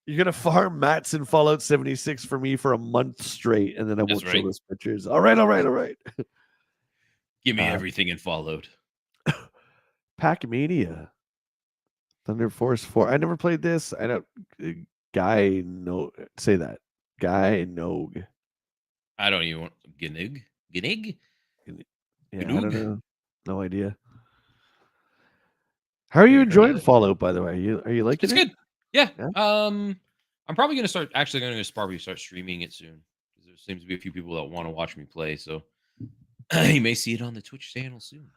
You're gonna farm mats in Fallout 76 for me for a month straight, and then I That's won't show right. those pictures. All right, all right, all right. Give me Uh, everything in Fallout. Pac-Mania, Thunder Force 4. I never played this. I don't. Guy, no, say that. Guy Nogue. I don't even want Gnig. Gnig? Yeah, I don't Gnoog? know. No idea. How are you Never heard of enjoying that. Fallout, by the way? Are you liking It's it? good. Yeah. Yeah. I'm probably gonna start actually going to probably start streaming it soon because there seems to be a few people that want to watch me play. So you may see it on the Twitch channel soon.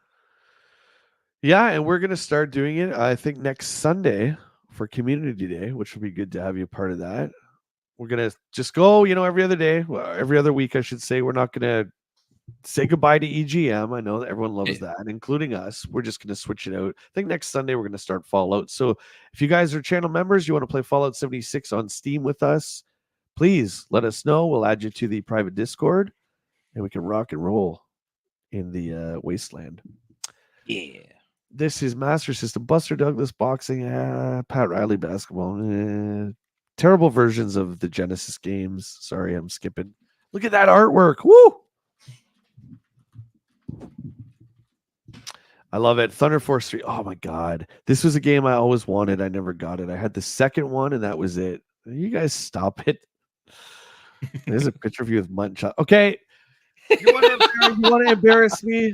Yeah, and we're gonna start doing it. I think next Sunday for Community Day, which will be good to have you a part of that. We're gonna just go, every other day, well, every other week, I should say. We're not gonna say goodbye to EGM. I know that everyone loves Yeah. that, including us. We're just gonna switch it out. I think next Sunday we're gonna start Fallout. So if you guys are channel members, you want to play Fallout 76 on Steam with us, please let us know. We'll add you to the private Discord, and we can rock and roll in the wasteland. Yeah. This is Master System, Buster Douglas boxing, Pat Riley basketball. Terrible versions of the Genesis games. Sorry, I'm skipping. Look at that artwork. Woo! I love it. Thunder Force 3. Oh my god. This was a game I always wanted. I never got it. I had the second one and that was it. You guys stop it. There's a picture of you with mutton chop. Okay. You want to embarrass me?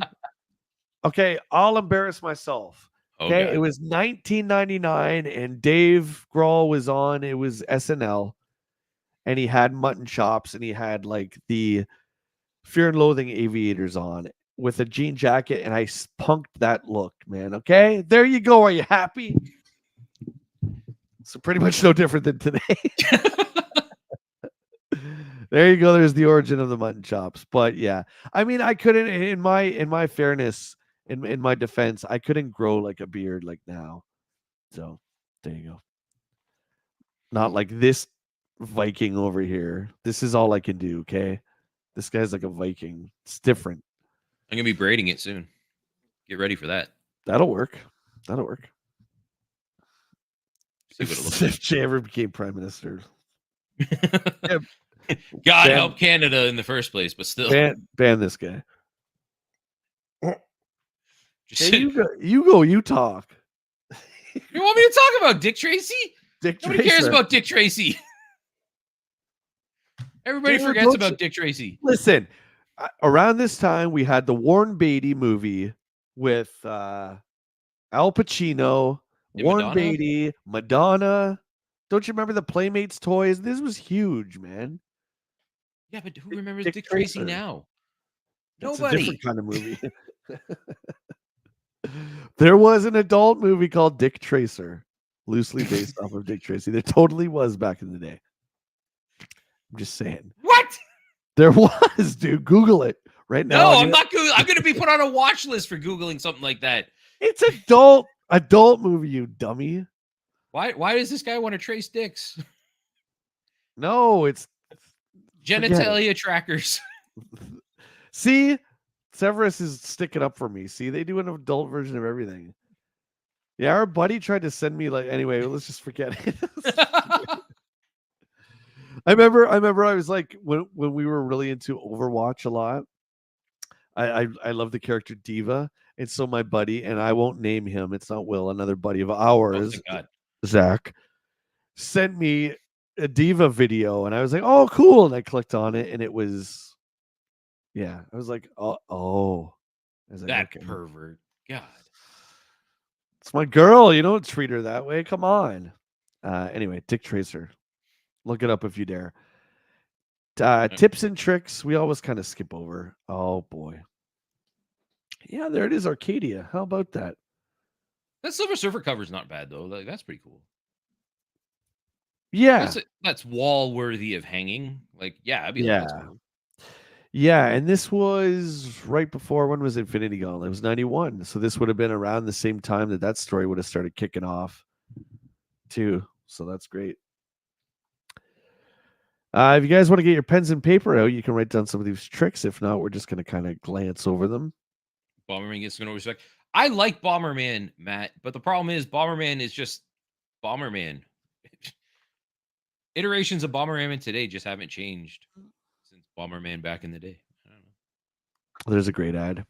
Okay, I'll embarrass myself. Okay, Okay. it was 1999 and Dave Grohl was on. It was SNL and he had mutton chops and he had like the Fear and Loathing aviators on with a jean jacket, and I punked that look, man. Okay, there you go. Are you happy? So pretty much no different than today. There you go. There's the origin of the mutton chops. But yeah, I mean, I couldn't. In my fairness, in my defense, I couldn't grow like a beard like now. So there you go. Not like this Viking over here. This is all I can do. Okay, this guy's like a Viking. It's different. I'm gonna be braiding it soon. Get ready for that. That'll work. That'll work. See what it looks If Jay ever became prime minister, like. God help Canada in the first place, but still. ban this guy. Just, Hey, you talk. You want me to talk about Dick Tracy? Nobody cares about Dick Tracy. Everybody forgets about Dick Tracy. Listen, around this time we had the Warren Beatty movie with Al Pacino, Warren Madonna? Beatty, Madonna. Don't you remember the Playmates toys? This was huge, man. Yeah, but who remembers Dick Tracy now? Nobody. It's a different kind of movie. There was an adult movie called Dick Tracer, loosely based off of Dick Tracy. There totally was back in the day. I'm just saying. What? There was, dude. Google it right now. No, I'm not Googling. I'm going to be put on a watch list for Googling something like that. It's adult movie, you dummy. Why does this guy want to trace dicks? No, it's genitalia trackers. See, Severus is sticking up for me. See, they do an adult version of everything. Yeah, our buddy tried to send me anyway, let's just forget it. I remember I was like when we were really into Overwatch a lot. I love the character Diva, and so my buddy, and I won't name him, it's not Will, another buddy of ours, Zach, sent me a Diva video, and I was like, oh, cool, and I clicked on it, and it was, yeah, I was like, oh. I was like, that okay. Pervert, God, it's my girl, you don't treat her that way. Come on. Anyway, Dick Tracer, look it up if you dare. Tips and tricks we always kind of skip over. Oh boy, yeah, there it is, Arcadia. How about that? That Silver Surfer cover is not bad though. Like, that's pretty cool. Yeah, that's wall worthy of hanging. Like, yeah, I'd be like, that's cool. Yeah, and this was right before, when was Infinity Gauntlet? It was 91. So this would have been around the same time that story would have started kicking off too. So that's great. If you guys want to get your pens and paper out, you can write down some of these tricks. If not, we're just going to kind of glance over them. Bomberman gets no respect. I like Bomberman, Matt, but the problem is Bomberman is just Bomberman. Iterations of Bomberman today just haven't changed since Bomberman back in the day. I don't know. There's a great ad.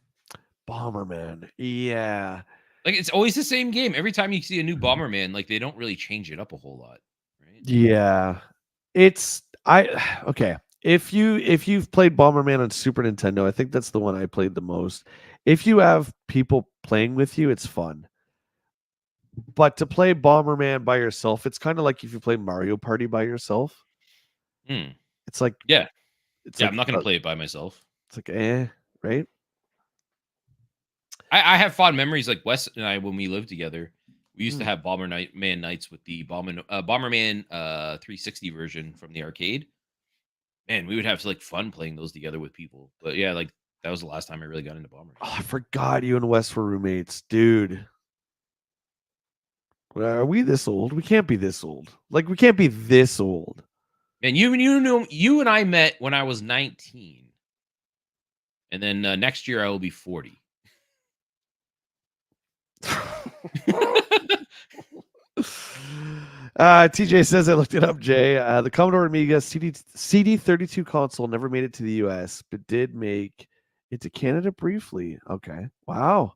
Bomberman. Yeah. Like, it's always the same game. Every time you see a new Bomberman, like, they don't really change it up a whole lot, right? Yeah. Okay. If you've played Bomberman on Super Nintendo, I think that's the one I played the most. If you have people playing with you, it's fun. But to play Bomberman by yourself, it's kind of like if you play Mario Party by yourself. It's like, yeah, I'm not going to play it by myself. It's like, right? I have fond memories, like Wes and I, when we lived together, we used to have Bomberman nights with the Bomberman 360 version from the arcade. Man, we would have like fun playing those together with people. But yeah, like, that was the last time I really got into Bomberman. Oh, I forgot you and Wes were roommates, dude. Are we this old? We can't be this old. Like, we can't be this old. And you and I met when I was 19. And then next year I will be 40. TJ says I looked it up, Jay. The Commodore Amiga CD32 console never made it to the US, but did make it to Canada briefly. Okay. Wow.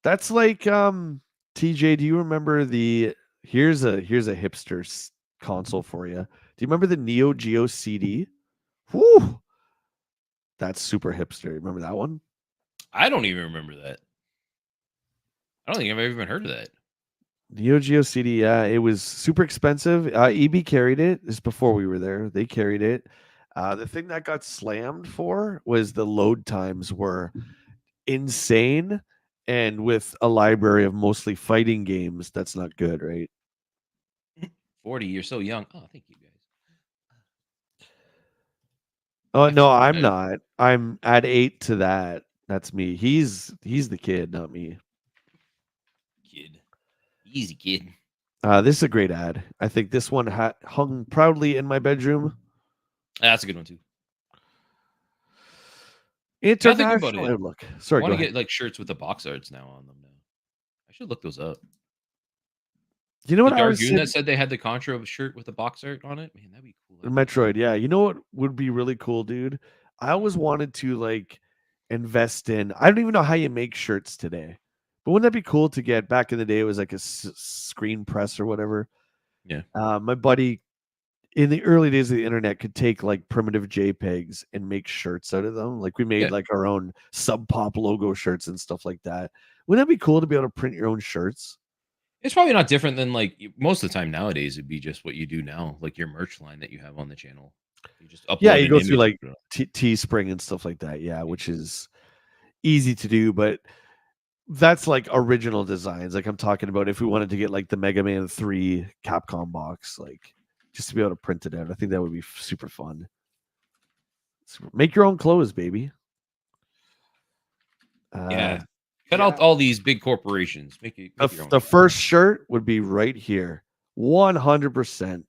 That's like TJ, do you remember the here's a hipster console for you. Do you remember the Neo Geo CD? Whew. That's super hipster. Remember that one? I don't even remember that. I don't think I've ever even heard of that. Neo Geo CD, yeah, it was super expensive. EB carried it. This is before we were there. They carried it. The thing that got slammed for was the load times were insane, and with a library of mostly fighting games, that's not good, right? 40, you're so young. Oh, thank you guys. Oh no, Actually, I'm not. I'm at 8 to that. That's me. He's the kid, not me. kid. Easy, kid. This is a great ad. I think this one hung proudly in my bedroom. That's a good one, too. Now thinking about International it, outlook. I Sorry, go want to ahead. get like shirts with the box arts now on them now. I should look those up. You know The what I was Dargoon saying? that said they had the Contra shirt with the box art on it. Man, that'd be cool. Metroid, yeah. You know what would be really cool, dude? I always wanted to like invest in. I don't even know how you make shirts today, but wouldn't that be cool to get? Back in the day, it was like a screen press or whatever. Yeah. My buddy in the early days of the internet could take like primitive JPEGs and make shirts out of them. Like we made Yeah. like our own Sub Pop logo shirts and stuff like that. Wouldn't that be cool to be able to print your own shirts? It's probably not different than like most of the time nowadays. It'd be just what you do now, like your merch line that you have on the channel. You just Yeah, upload you an go through image. like Teespring and stuff like that. Yeah, which is easy to do, but that's like original designs. Like I'm talking about if we wanted to get like the Mega Man 3 Capcom box, like just to be able to print it out. I think that would be super fun. Make your own clothes, baby. Yeah. Uh, Cut out all these big corporations. Make your own the shit. first shirt would be right here. 100%.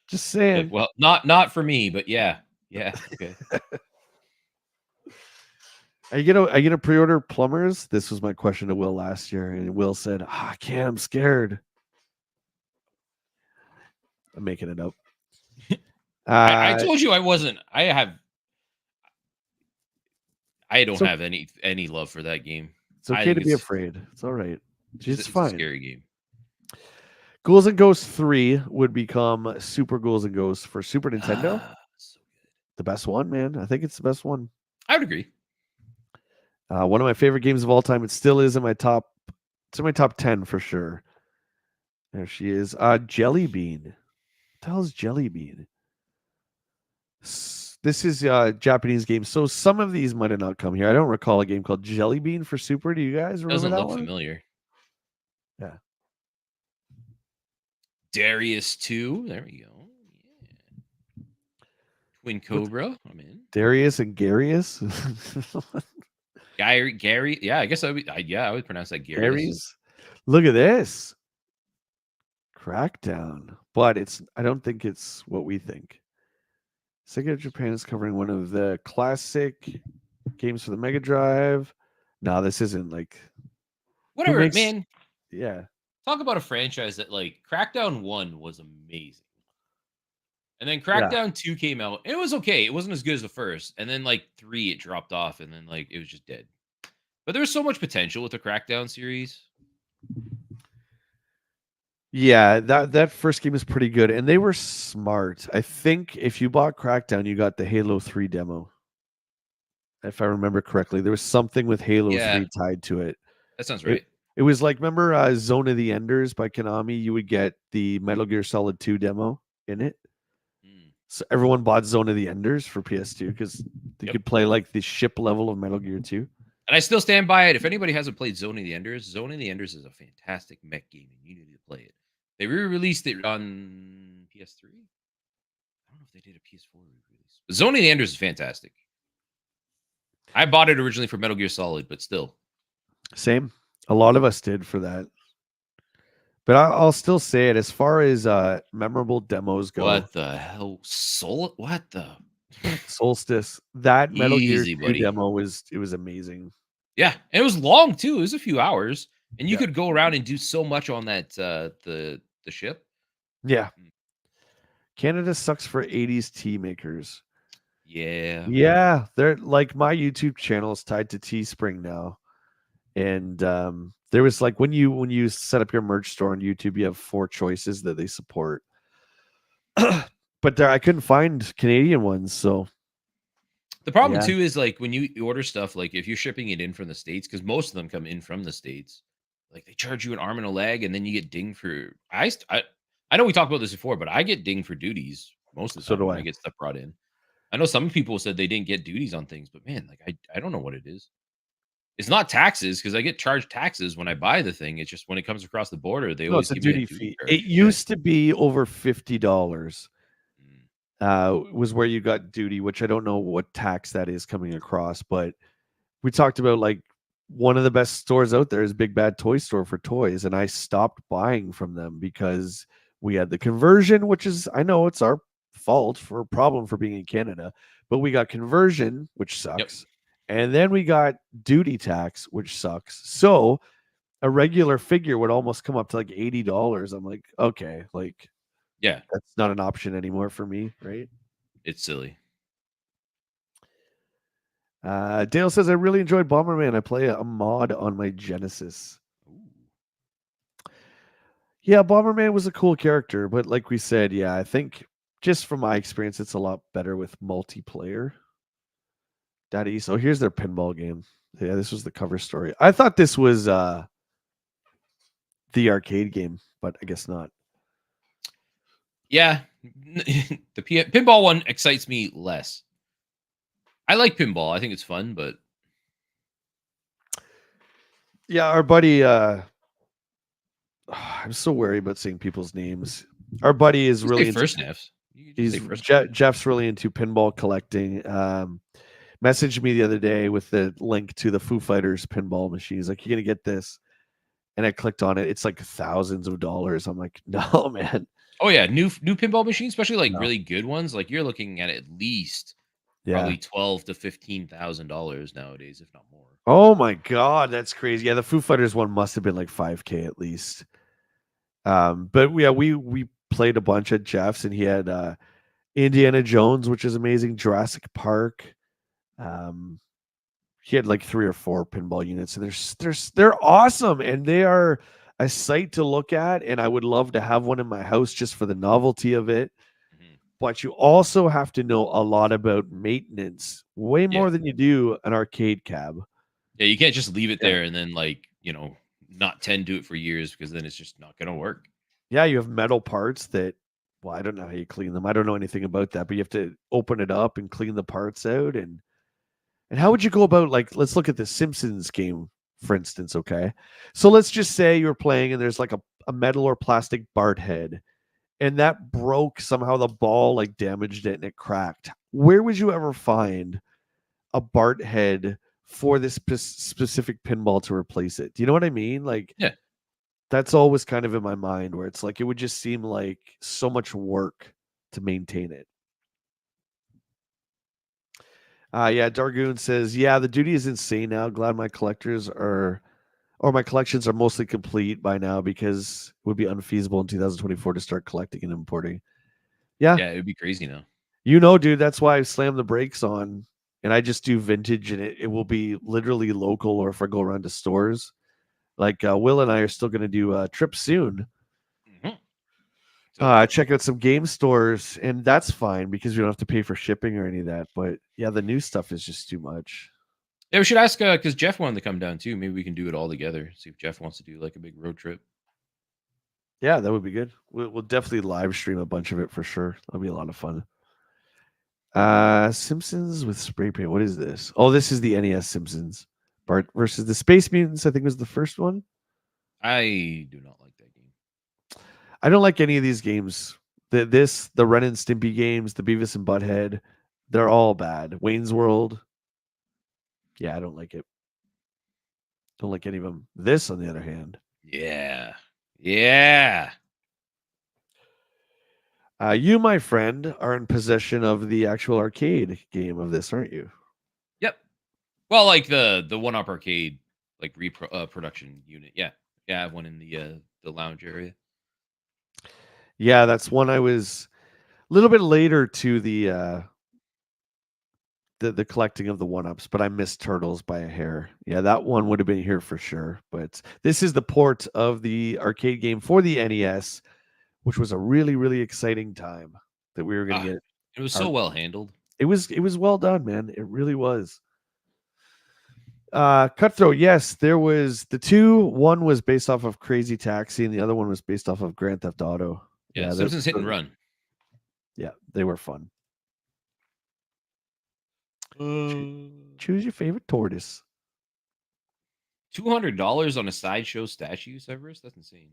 Just saying. Well, not for me, but yeah. Yeah. Okay. Are you gonna pre-order plumbers? This was my question to Will last year, and Will said, I can't, I'm scared. I'm making it up. I told you I wasn't. I don't so have any love for that game. it's I okay to think be afraid. It's all right. It's it's a fine. scary game. Ghouls and Ghosts 3 would become Super Ghouls and Ghosts for Super Nintendo. So good. The best one, man. I think it's the best one. I would agree. One of my favorite games of all time. It still is in my top. It's in my top 10 for sure. There she is. Jelly Bean. What the hell is Jelly Bean? This is a Japanese game. So some of these might have not come here. I don't recall a game called Jelly Bean for Super. Do you guys remember Doesn't that look one? familiar. Yeah. Darius 2. There we go. Yeah. Twin Cobra. I'm in. Darius and Garius. Gary. Yeah, I guess I would pronounce that Garius. Gary's. Look at this. Crackdown. But I don't think it's what we think. Sega Japan is covering one of the classic games for the Mega Drive. No, this isn't like Whatever, man. Yeah. Talk about a franchise that like Crackdown 1 was amazing. And then Crackdown 2 came out. And it was okay. It wasn't as good as the first. And then like 3 it dropped off and then like it was just dead. But there was so much potential with the Crackdown series. Yeah, that first game is pretty good, and they were smart. I think if you bought Crackdown, you got the Halo 3 demo. If I remember correctly, there was something with Halo 3 tied to it. That sounds right. It was like, remember Zone of the Enders by Konami? You would get the Metal Gear Solid 2 demo in it. So everyone bought Zone of the Enders for PS2 because you could play like the ship level of Metal Gear 2. And I still stand by it. If anybody hasn't played Zone of the Enders is a fantastic mech game, and you need to play it. They re-released it on PS3. I don't know if they did a PS4 re-release. But Zone of the Enders is fantastic. I bought it originally for Metal Gear Solid, but still. Same. A lot of us did for that. But I'll still say it as far as memorable demos go. What the hell? What the? Solstice. That Metal Gear 2 buddy. demo was amazing. Yeah, and it was long too. It was a few hours. And you Yeah. could go around and do so much on that the ship. Yeah. Mm, Canada sucks for 80s tea makers. yeah. Yeah, they're like my YouTube channel is tied to Teespring now. And there was like when you set up your merch store on YouTube, you have 4 choices that they support. But there I couldn't find Canadian ones, so The problem yeah. too is like when you order stuff, like if you're shipping it in from the States, because most of them come in from the States, like they charge you an arm and a leg, and then you get dinged for I know we talked about this before, but I get dinged for duties most of the So time do when I I. get stuff brought in. I know some people said they didn't get duties on things, but man, like I don't know what it is. It's not taxes because I get charged taxes when I buy the thing. It's just when it comes across the border, they No, always it's a give me a duty duty fee. It charge. Yeah. used to be over $50. Mm, Was where you got duty, which I don't know what tax that is coming across, but we talked about like one of the best stores out there is Big Bad Toy Store for toys, and I stopped buying from them because we had the conversion, which is I know it's our fault for a problem for being in Canada, but we got conversion, which yep. sucks, and then we got duty tax, which sucks. So a regular figure would almost come up to like $80. I'm like, okay, like Yeah. that's not an option anymore for me, right? It's silly. Dale says I really enjoyed Bomberman. I play a mod on my Genesis. Ooh. Yeah, Bomberman was a cool character, but like we said, yeah, I think just from my experience, it's a lot better with multiplayer. Daddy, so here's their pinball game. Yeah, this was the cover story. I thought this was the arcade game, but I guess not. Yeah. The pinball one excites me less. I like pinball. I think it's fun, but Yeah, our buddy I'm so wary about saying people's names. Our buddy is you say really into first Neffs. You can just say first Neffs. Jeff's really into pinball collecting. Messaged me the other day with the link to the Foo Fighters pinball machine. He's like, "You're gonna get this," and I clicked on it. It's like thousands of dollars. I'm like, "No, man, Oh yeah, new pinball machines, especially like no." really good ones. Like you're looking at least Yeah. probably twelve to $15,000 nowadays, if not more. Oh my god, that's crazy. Yeah, the Foo Fighters one must have been like 5K at least. But yeah, we played a bunch at Jeff's, and he had Indiana Jones, which is amazing. Jurassic Park. Um, he had like 3 or 4 pinball units, and they're awesome, and they are a sight to look at. And I would love to have one in my house just for the novelty of it. Mhm. But you also have to know a lot about maintenance, way Yeah, more than you do an arcade cab. yeah. You can't just leave it Yeah. there and then not tend to it for years because then it's just not gonna work. Yeah, you have metal parts that, well, I don't know how you clean them. I don't know anything about that, but you have to open it up and clean the parts out. And how would you go about, like, let's look at the Simpsons game, for instance, okay? So let's just say you're playing and there's like a metal or plastic Bart head, and that broke somehow, the ball like damaged it and it cracked. Where would you ever find a Bart head for this specific pinball to replace it? Do you know what I mean? Like, Yeah, that's always kind of in my mind where it's like it would just seem like so much work to maintain it. Yeah, Dargoon says, yeah, the duty is insane now. Glad my collectors are, or my collections are mostly complete by now because it would be unfeasible in 2024 to start collecting and importing. Yeah, yeah. It would be crazy now. dude, that's why I slam the brakes on and I just do vintage, and it will be literally local, or if I go around to stores. Like Will and I are still going to do a trip soon. Mhm. So Check out some game stores, and that's fine because we don't have to pay for shipping or any of that. But yeah, the new stuff is just too much. yeah, we should ask because Jeff wanted to come down too. Maybe we can do it all together. See if Jeff wants to do like a big road trip. Yeah, that would be good. We'll definitely live stream a bunch of it for sure. That'll be a lot of fun. Simpsons with spray paint. What is this? Oh, this is the NES Simpsons. Bart versus the Space Mutants, I think was the first one. I do not like that game. I don't like any of these games. The Ren and Stimpy games, the Beavis and Butthead, they're all bad. Wayne's World. Yeah, I don't like it. Don't like any of them. This, on the other hand, Yeah, yeah. you, my friend, are in possession of the actual arcade game of this, aren't you? Yep. Well, like the one up arcade. like production unit. Yeah, yeah, I have one in the lounge area. Yeah, that's one I was a little bit later to the collecting of the one-ups, but I missed Turtles by a hair. Yeah, that one would have been here for sure. But this is the port of the arcade game for the NES, which was a really, really exciting time that we were going to Ah, get it was so our. well handled. It was well done, man. It really was. Cutthroat, yes, there was the two. One was based off of Crazy Taxi, and the other one was based off of Grand Theft Auto. Yeah, Yeah, Simpsons Hit and Run. yeah, they were fun. Choo- Uh, Choose your favorite tortoise. $200 on a sideshow statue, Severus. That's insane.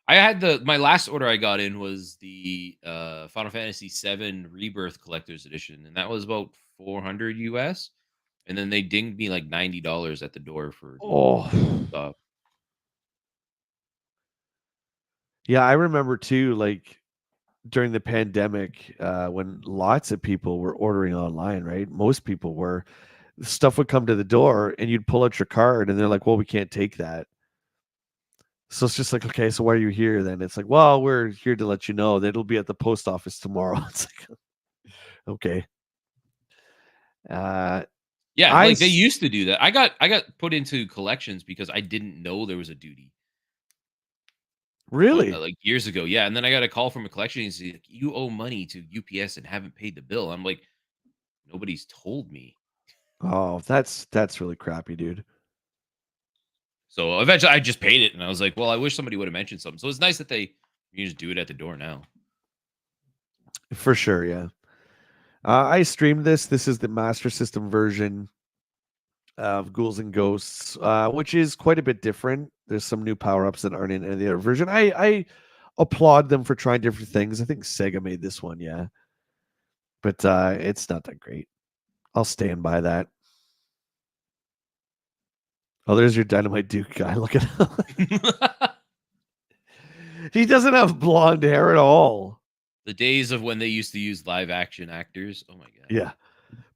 I had my last order I got in was the Final Fantasy VII Rebirth Collector's Edition, and that was about 400 US. And then they dinged me like $90 at the door for Oh, stop. yeah, I remember too. Like during the pandemic, when lots of people were ordering online, right? Most people were. Stuff would come to the door, and you'd pull out your card, and they're like, "Well, we can't take that." So it's just like, okay, so why are you here then? It's like, well, we're here to let you know that it'll be at the post office tomorrow. It's like, okay. Uh, Yeah, I like they s- used to do that. I got put into collections because I didn't know there was a duty. really? Like years ago. Yeah, and then I got a call from a collection agency like, you owe money to UPS and haven't paid the bill. I'm like, nobody's told me. Oh, that's really crappy, dude. So eventually I just paid it and I was like, well, I wish somebody would have mentioned something. So it's nice that you just do it at the door now. For sure, yeah. I streamed this. This is the Master System version of Ghouls and Ghosts, which is quite a bit different. There's some new power ups that aren't in any other version. I applaud them for trying different things. I think Sega made this one, yeah, but it's not that great. I'll stand by that. Oh, there's your Dynamite Duke guy. Look at him. He doesn't have blonde hair at all. The days of when they used to use live action actors. Oh my god. Yeah,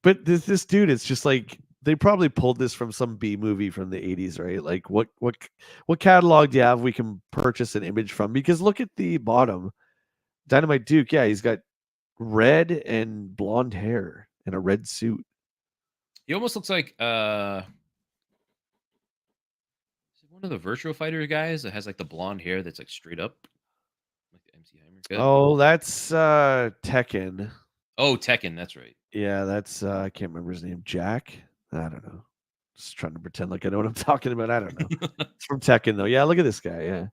but this dude, it's just like they probably pulled this from some B movie from the 80s, right? Like what catalog do you have we can purchase an image from? Because look at the bottom. Dynamite Duke, yeah, he's got red and blonde hair and a red suit. He almost looks like is it one of the Virtual Fighter guys that has like the blonde hair that's like straight up, like the MC Hammer cut. Oh, that's Tekken. Oh, Tekken, that's right. Yeah, that's I can't remember his name. Jack? I don't know. Just trying to pretend like I know what I'm talking about. I don't know. It's from Tekken though. Yeah, look at this guy. Yeah.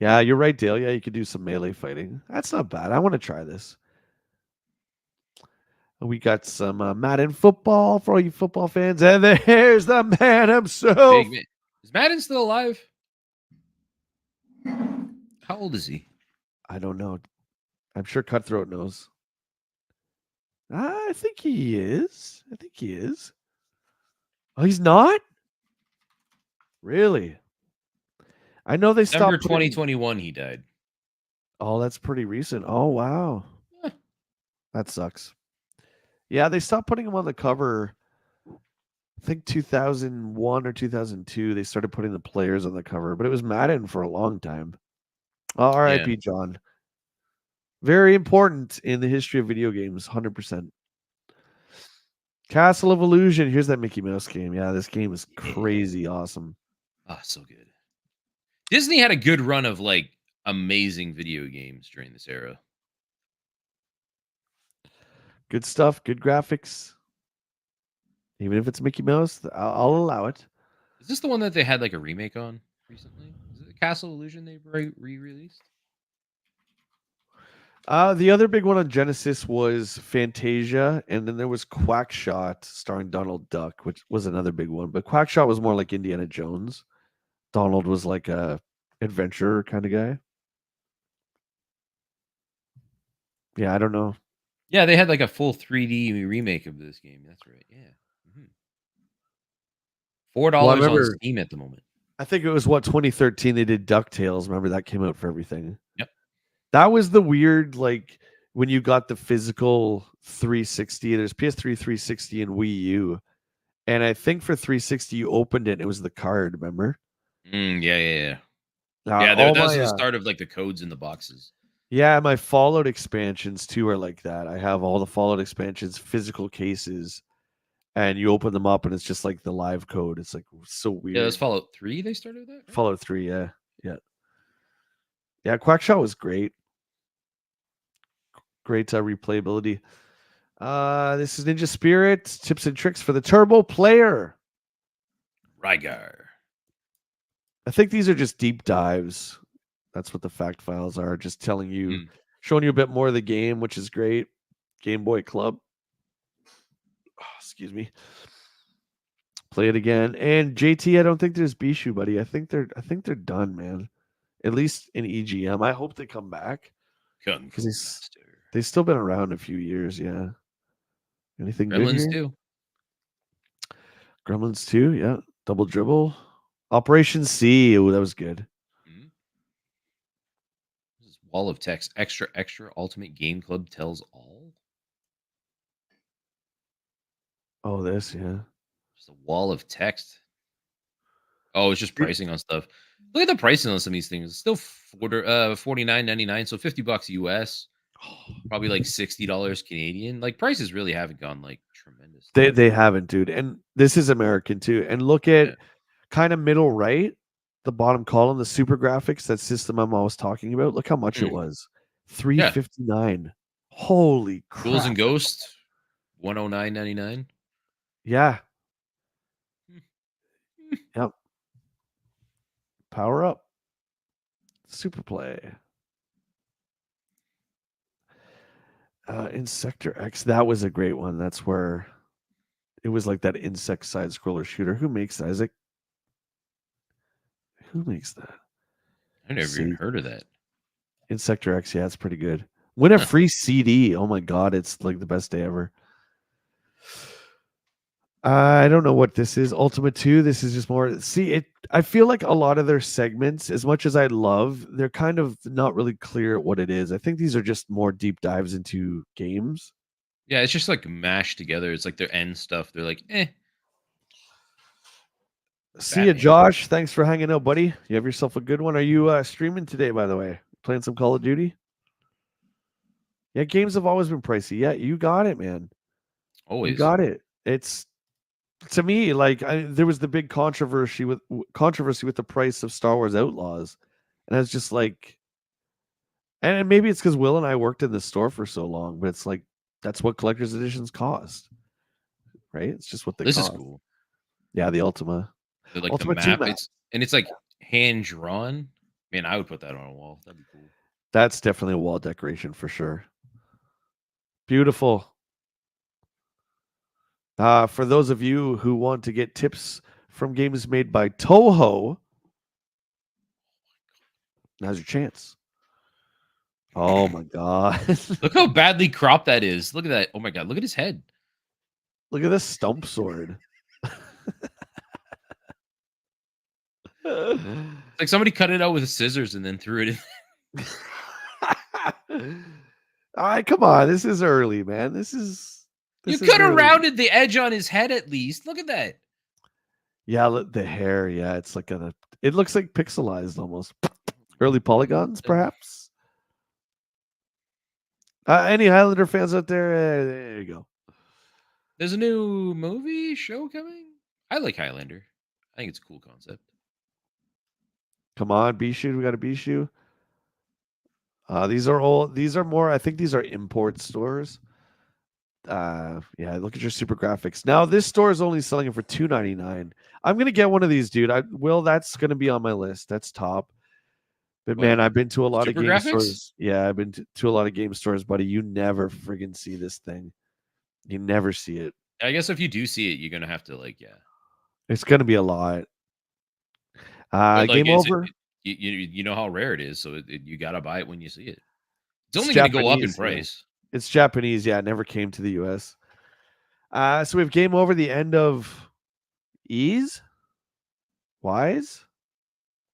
Yeah, you're right, Dale. Yeah, you could do some melee fighting. That's not bad. I want to try this. We got some Madden football for all you football fans. And there's the man himself. Big man. Is Madden still alive? How old is he? I don't know. I'm sure Cutthroat knows. I think he is. I think he is. Oh, he's not? Really? I know they December stopped putting. 2021 he died. Oh, that's pretty recent. Oh, wow. Eh. That sucks. Yeah, they stopped putting him on the cover. I think 2001 or 2002, they started putting the players on the cover, but it was Madden for a long time. Oh, Yeah. RIP, John. Very important in the history of video games, 100%. Castle of Illusion. Here's that Mickey Mouse game. Yeah, this game is crazy awesome. Ah, so good. Disney had a good run of like amazing video games during this era. Good stuff, good graphics. Even if it's Mickey Mouse, I'll allow it. Is this the one that they had like a remake on recently? Is it Castle Illusion they re-released? The other big one on Genesis was Fantasia, and then there was Quackshot starring Donald Duck, which was another big one. But Quackshot was more like Indiana Jones. Donald was like a adventurer kind of guy. Yeah, I don't know. Yeah, they had like a full 3D remake of this game. That's right. Yeah. $4 Well, I on remember. Steam at the moment. I think it was 2013 they did DuckTales. Remember that came out for everything. Yep. That was the weird, like when you got the physical 360. There's PS3 360 and Wii U, And I think for 360 you opened it and it was the card, remember? Yeah, yeah, yeah. Now Yeah, all that was my the start of like the codes in the boxes. yeah, my Fallout expansions too are like that. I have all the Fallout expansions, physical cases, and you open them up and it's just like the live code. It's like so Yeah, that's weird. Fallout 3. They started with that, right? Fallout 3, yeah. Yeah. Yeah, Quackshot was great. Great replayability. This is Ninja Spirit, tips and tricks for the turbo player. Rygar. I think these are just deep dives. That's what the fact files are, just telling you, Mm. showing you a bit more of the game, which is great. Game Boy Club. Oh, excuse me. Play it again. And JT, I don't think there's Bishu, buddy. I think they're done, man. At least in EGM. I hope they come back Kung because Fu Master. they've still been around a few years. Yeah. Anything good Gremlins here? 2. Gremlins 2, yeah. Double dribble. Operation C. Oh, that was good. Mm. This is Wall of Text. Extra, extra. Ultimate Game Club tells all. Oh, this, yeah. Just a wall of text. Oh, it's just pricing on stuff. Look at the pricing on some of these things. It's still $49.99, so $50 US. Probably like $60 Canadian. Like prices really haven't gone like tremendously They up. haven't, dude. And this is American too. And look at Yeah. kind of middle right, the bottom column, the super graphics, that system I'm always talking about. Look how much it Mm. was. Yeah. 359. Holy Ghouls and crap. Ghosts, 109.99. Yeah. Yep. Power up. Super play. In Sector X, that was a great one. That's where it was like that insect side scroller shooter. Who makes that? Is it who makes that? I never even See, heard of that. in Sector X, yeah, it's pretty good. Win a Huh. free CD. Oh my god, it's like the best day ever. I don't know what this is. Ultimate 2. This is just more. See, it. I feel like a lot of their segments, as much as I love, they're kind of not really clear what it is. I think these are just more deep dives into games. Yeah, it's just like mashed together. It's like their end stuff. They're like, See ya, Batman. Josh. Thanks for hanging out, buddy. You have yourself a good one. Are you streaming today, by the way? Playing some Call of Duty? Yeah, games have always been pricey. Yeah, you got it, man. You Always. got it. It's to me like there was the big controversy with the price of Star Wars Outlaws, and I was just like, and maybe it's because Will and I worked in the store for so long, but it's like that's what collector's editions cost, right? It's just what they This is cost. cool. Yeah, the They're like the Ultima 2 map. map. It's like hand drawn. Man, I would put that on a wall. That'd be cool. That's definitely a wall decoration for sure. Beautiful. For those of you who want to get tips from games made by Toho, now's your chance. Oh my god. Look how badly cropped that is. Look at that. Oh my god, look at his head. Look at this stump sword. It's like somebody cut it out with scissors and then threw it in. All right, come on. This is early, man. This You is could have early. rounded the edge on his head at least. Look at that. Yeah, the hair. Yeah, it's like it looks like pixelized almost. Early polygons, perhaps. Any Highlander fans out there? There you go. There's a new movie show coming. I like Highlander. I think it's a cool concept. Come on, Bishu. We got a Bishu. These are all. These are more. I think these are import stores. Yeah. Look at your super graphics. Now this store is only selling it for $2.99. I'm gonna get one of these, dude. That's gonna be on my list. That's top. But What? man, I've been to a lot of Super game graphics? stores. Yeah, I've been to a lot of game stores, buddy. You never friggin' see this thing. You never see it. I guess if you do see it, you're gonna have to like, yeah. It's gonna be a lot. But like, Game over. you know how rare it is, so you gotta buy it when you see it. It's It's only gonna go up in Japanese. Yeah, price. it's Japanese. Yeah, it never came to the U.S. So we have game over. The end of ease. Wise.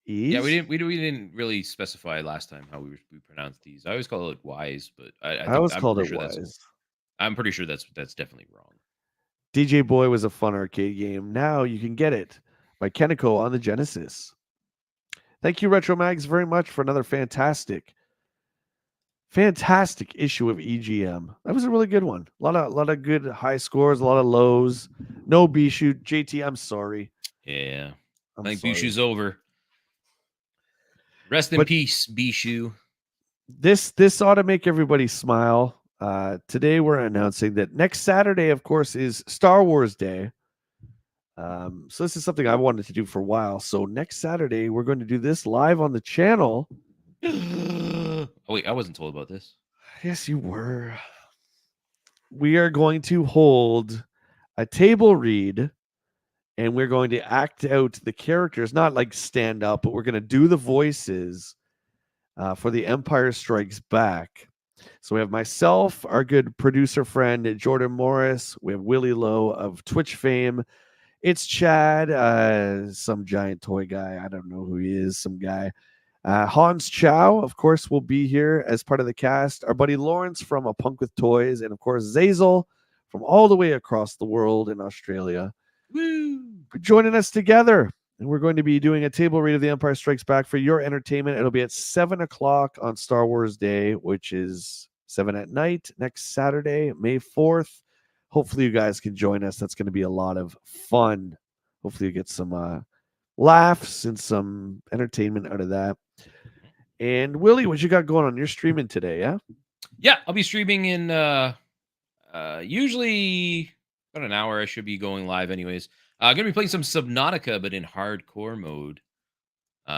Yeah, Ease. we didn't really specify last time how we pronounced these. I always call it like wise, but I I think always called it wise. I'm pretty sure that's definitely wrong. DJ Boy was a fun arcade game. Now you can get it by Keniko on the Genesis. Thank you, Retro Mags, very much for another fantastic issue of EGM. That was a really good one. A lot of good high scores, a lot of lows. No Bishu. JT, I'm sorry. Yeah. I'm I think sorry. Bishu's over. Rest in peace, Bishu. This ought to make everybody smile. Today we're announcing that next Saturday, of course, is Star Wars Day. So this is something I wanted to do for a while. So next Saturday, we're going to do this live on the channel. Oh, wait, I wasn't told about this. Yes, you were. We are going to hold a table read and we're going to act out the characters, not like stand up, but we're going to do the voices for The Empire Strikes Back. So we have myself, our good producer friend Jordan Morris. We have WillLo of Twitch fame. It's Chad, some giant toy guy. I don't know who he is, some guy. Hans Chow, of course, will be here as part of the cast. Our buddy Lawrence from A Punk with Toys. And, of course, Zazel from all the way across the world in Australia. Woo! For joining us together. And we're going to be doing a table read of The Empire Strikes Back for your entertainment. It'll be at 7 o'clock on Star Wars Day, which is 7 at night next Saturday, May 4th. Hopefully you guys can join us. That's going to be a lot of fun. Hopefully you get some laughs and some entertainment out of that. And Willie, what you got going on? You're streaming today, yeah? Yeah, I'll be streaming in usually about an hour. I should be going live anyways. I'm going to be playing some Subnautica, but in hardcore mode.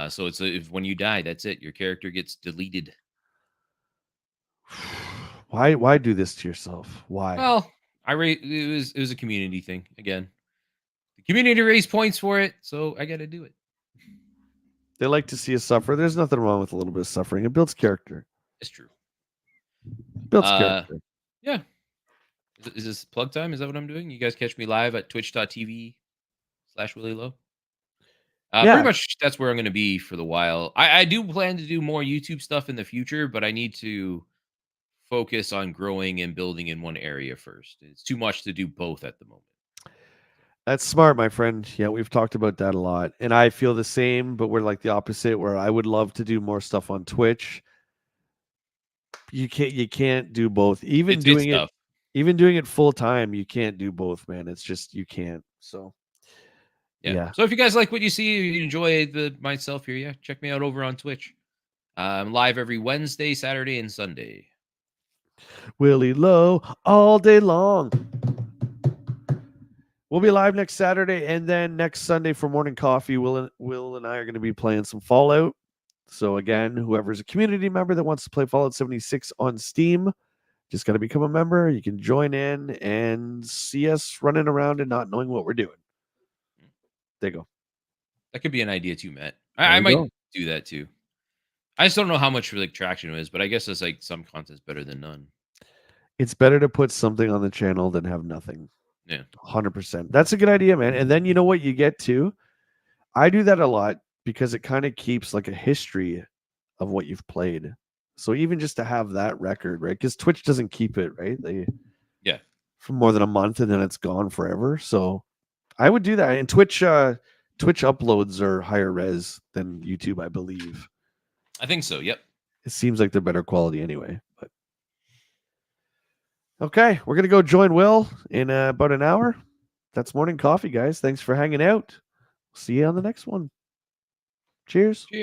So it's if when you die, that's it. Your character gets deleted. Why do this to yourself? Why? Well, it was a community thing again. The community raised points for it, so I got to do it. They like to see us suffer. There's nothing wrong with a little bit of suffering. It builds character. It's true. Builds character. Yeah. Is this plug time? Is that what I'm doing? You guys catch me live at twitch.tv/WillLo. Pretty much that's where I'm going to be for the while. I do plan to do more YouTube stuff in the future, but I need to focus on growing and building in one area first. It's too much to do both at the moment. That's smart, my friend. Yeah, we've talked about that a lot. And I feel the same, but we're like the opposite, where I would love to do more stuff on Twitch. You can't do both. Even doing it full time, you can't do both, man. It's just you can't. So yeah. So if you guys like what you see, you enjoy myself here, check me out over on Twitch. I'm live every Wednesday, Saturday, and Sunday. WillLo all day long. We'll be live next Saturday, and then next Sunday for morning coffee, Will and I are going to be playing some Fallout. So again, whoever's a community member that wants to play Fallout 76 on Steam, just got to become a member. You can join in and see us running around and not knowing what we're doing. There you go. That could be an idea too, Matt. I might do that too. I just don't know how much traction it is, but I guess it's like some content's better than none. It's better to put something on the channel than have nothing. Yeah. 100%. That's a good idea, man. And then you know what you get too? I do that a lot because it kind of keeps like a history of what you've played. So even just to have that record, right? Because Twitch doesn't keep it, right? For more than a month and then it's gone forever. So I would do that. And Twitch uploads are higher res than YouTube, I believe. I think so. Yep. It seems like they're better quality anyway. But okay, we're gonna go join Will in about an hour. That's morning coffee, guys. Thanks for hanging out. See you on the next one. Cheers. Cheers.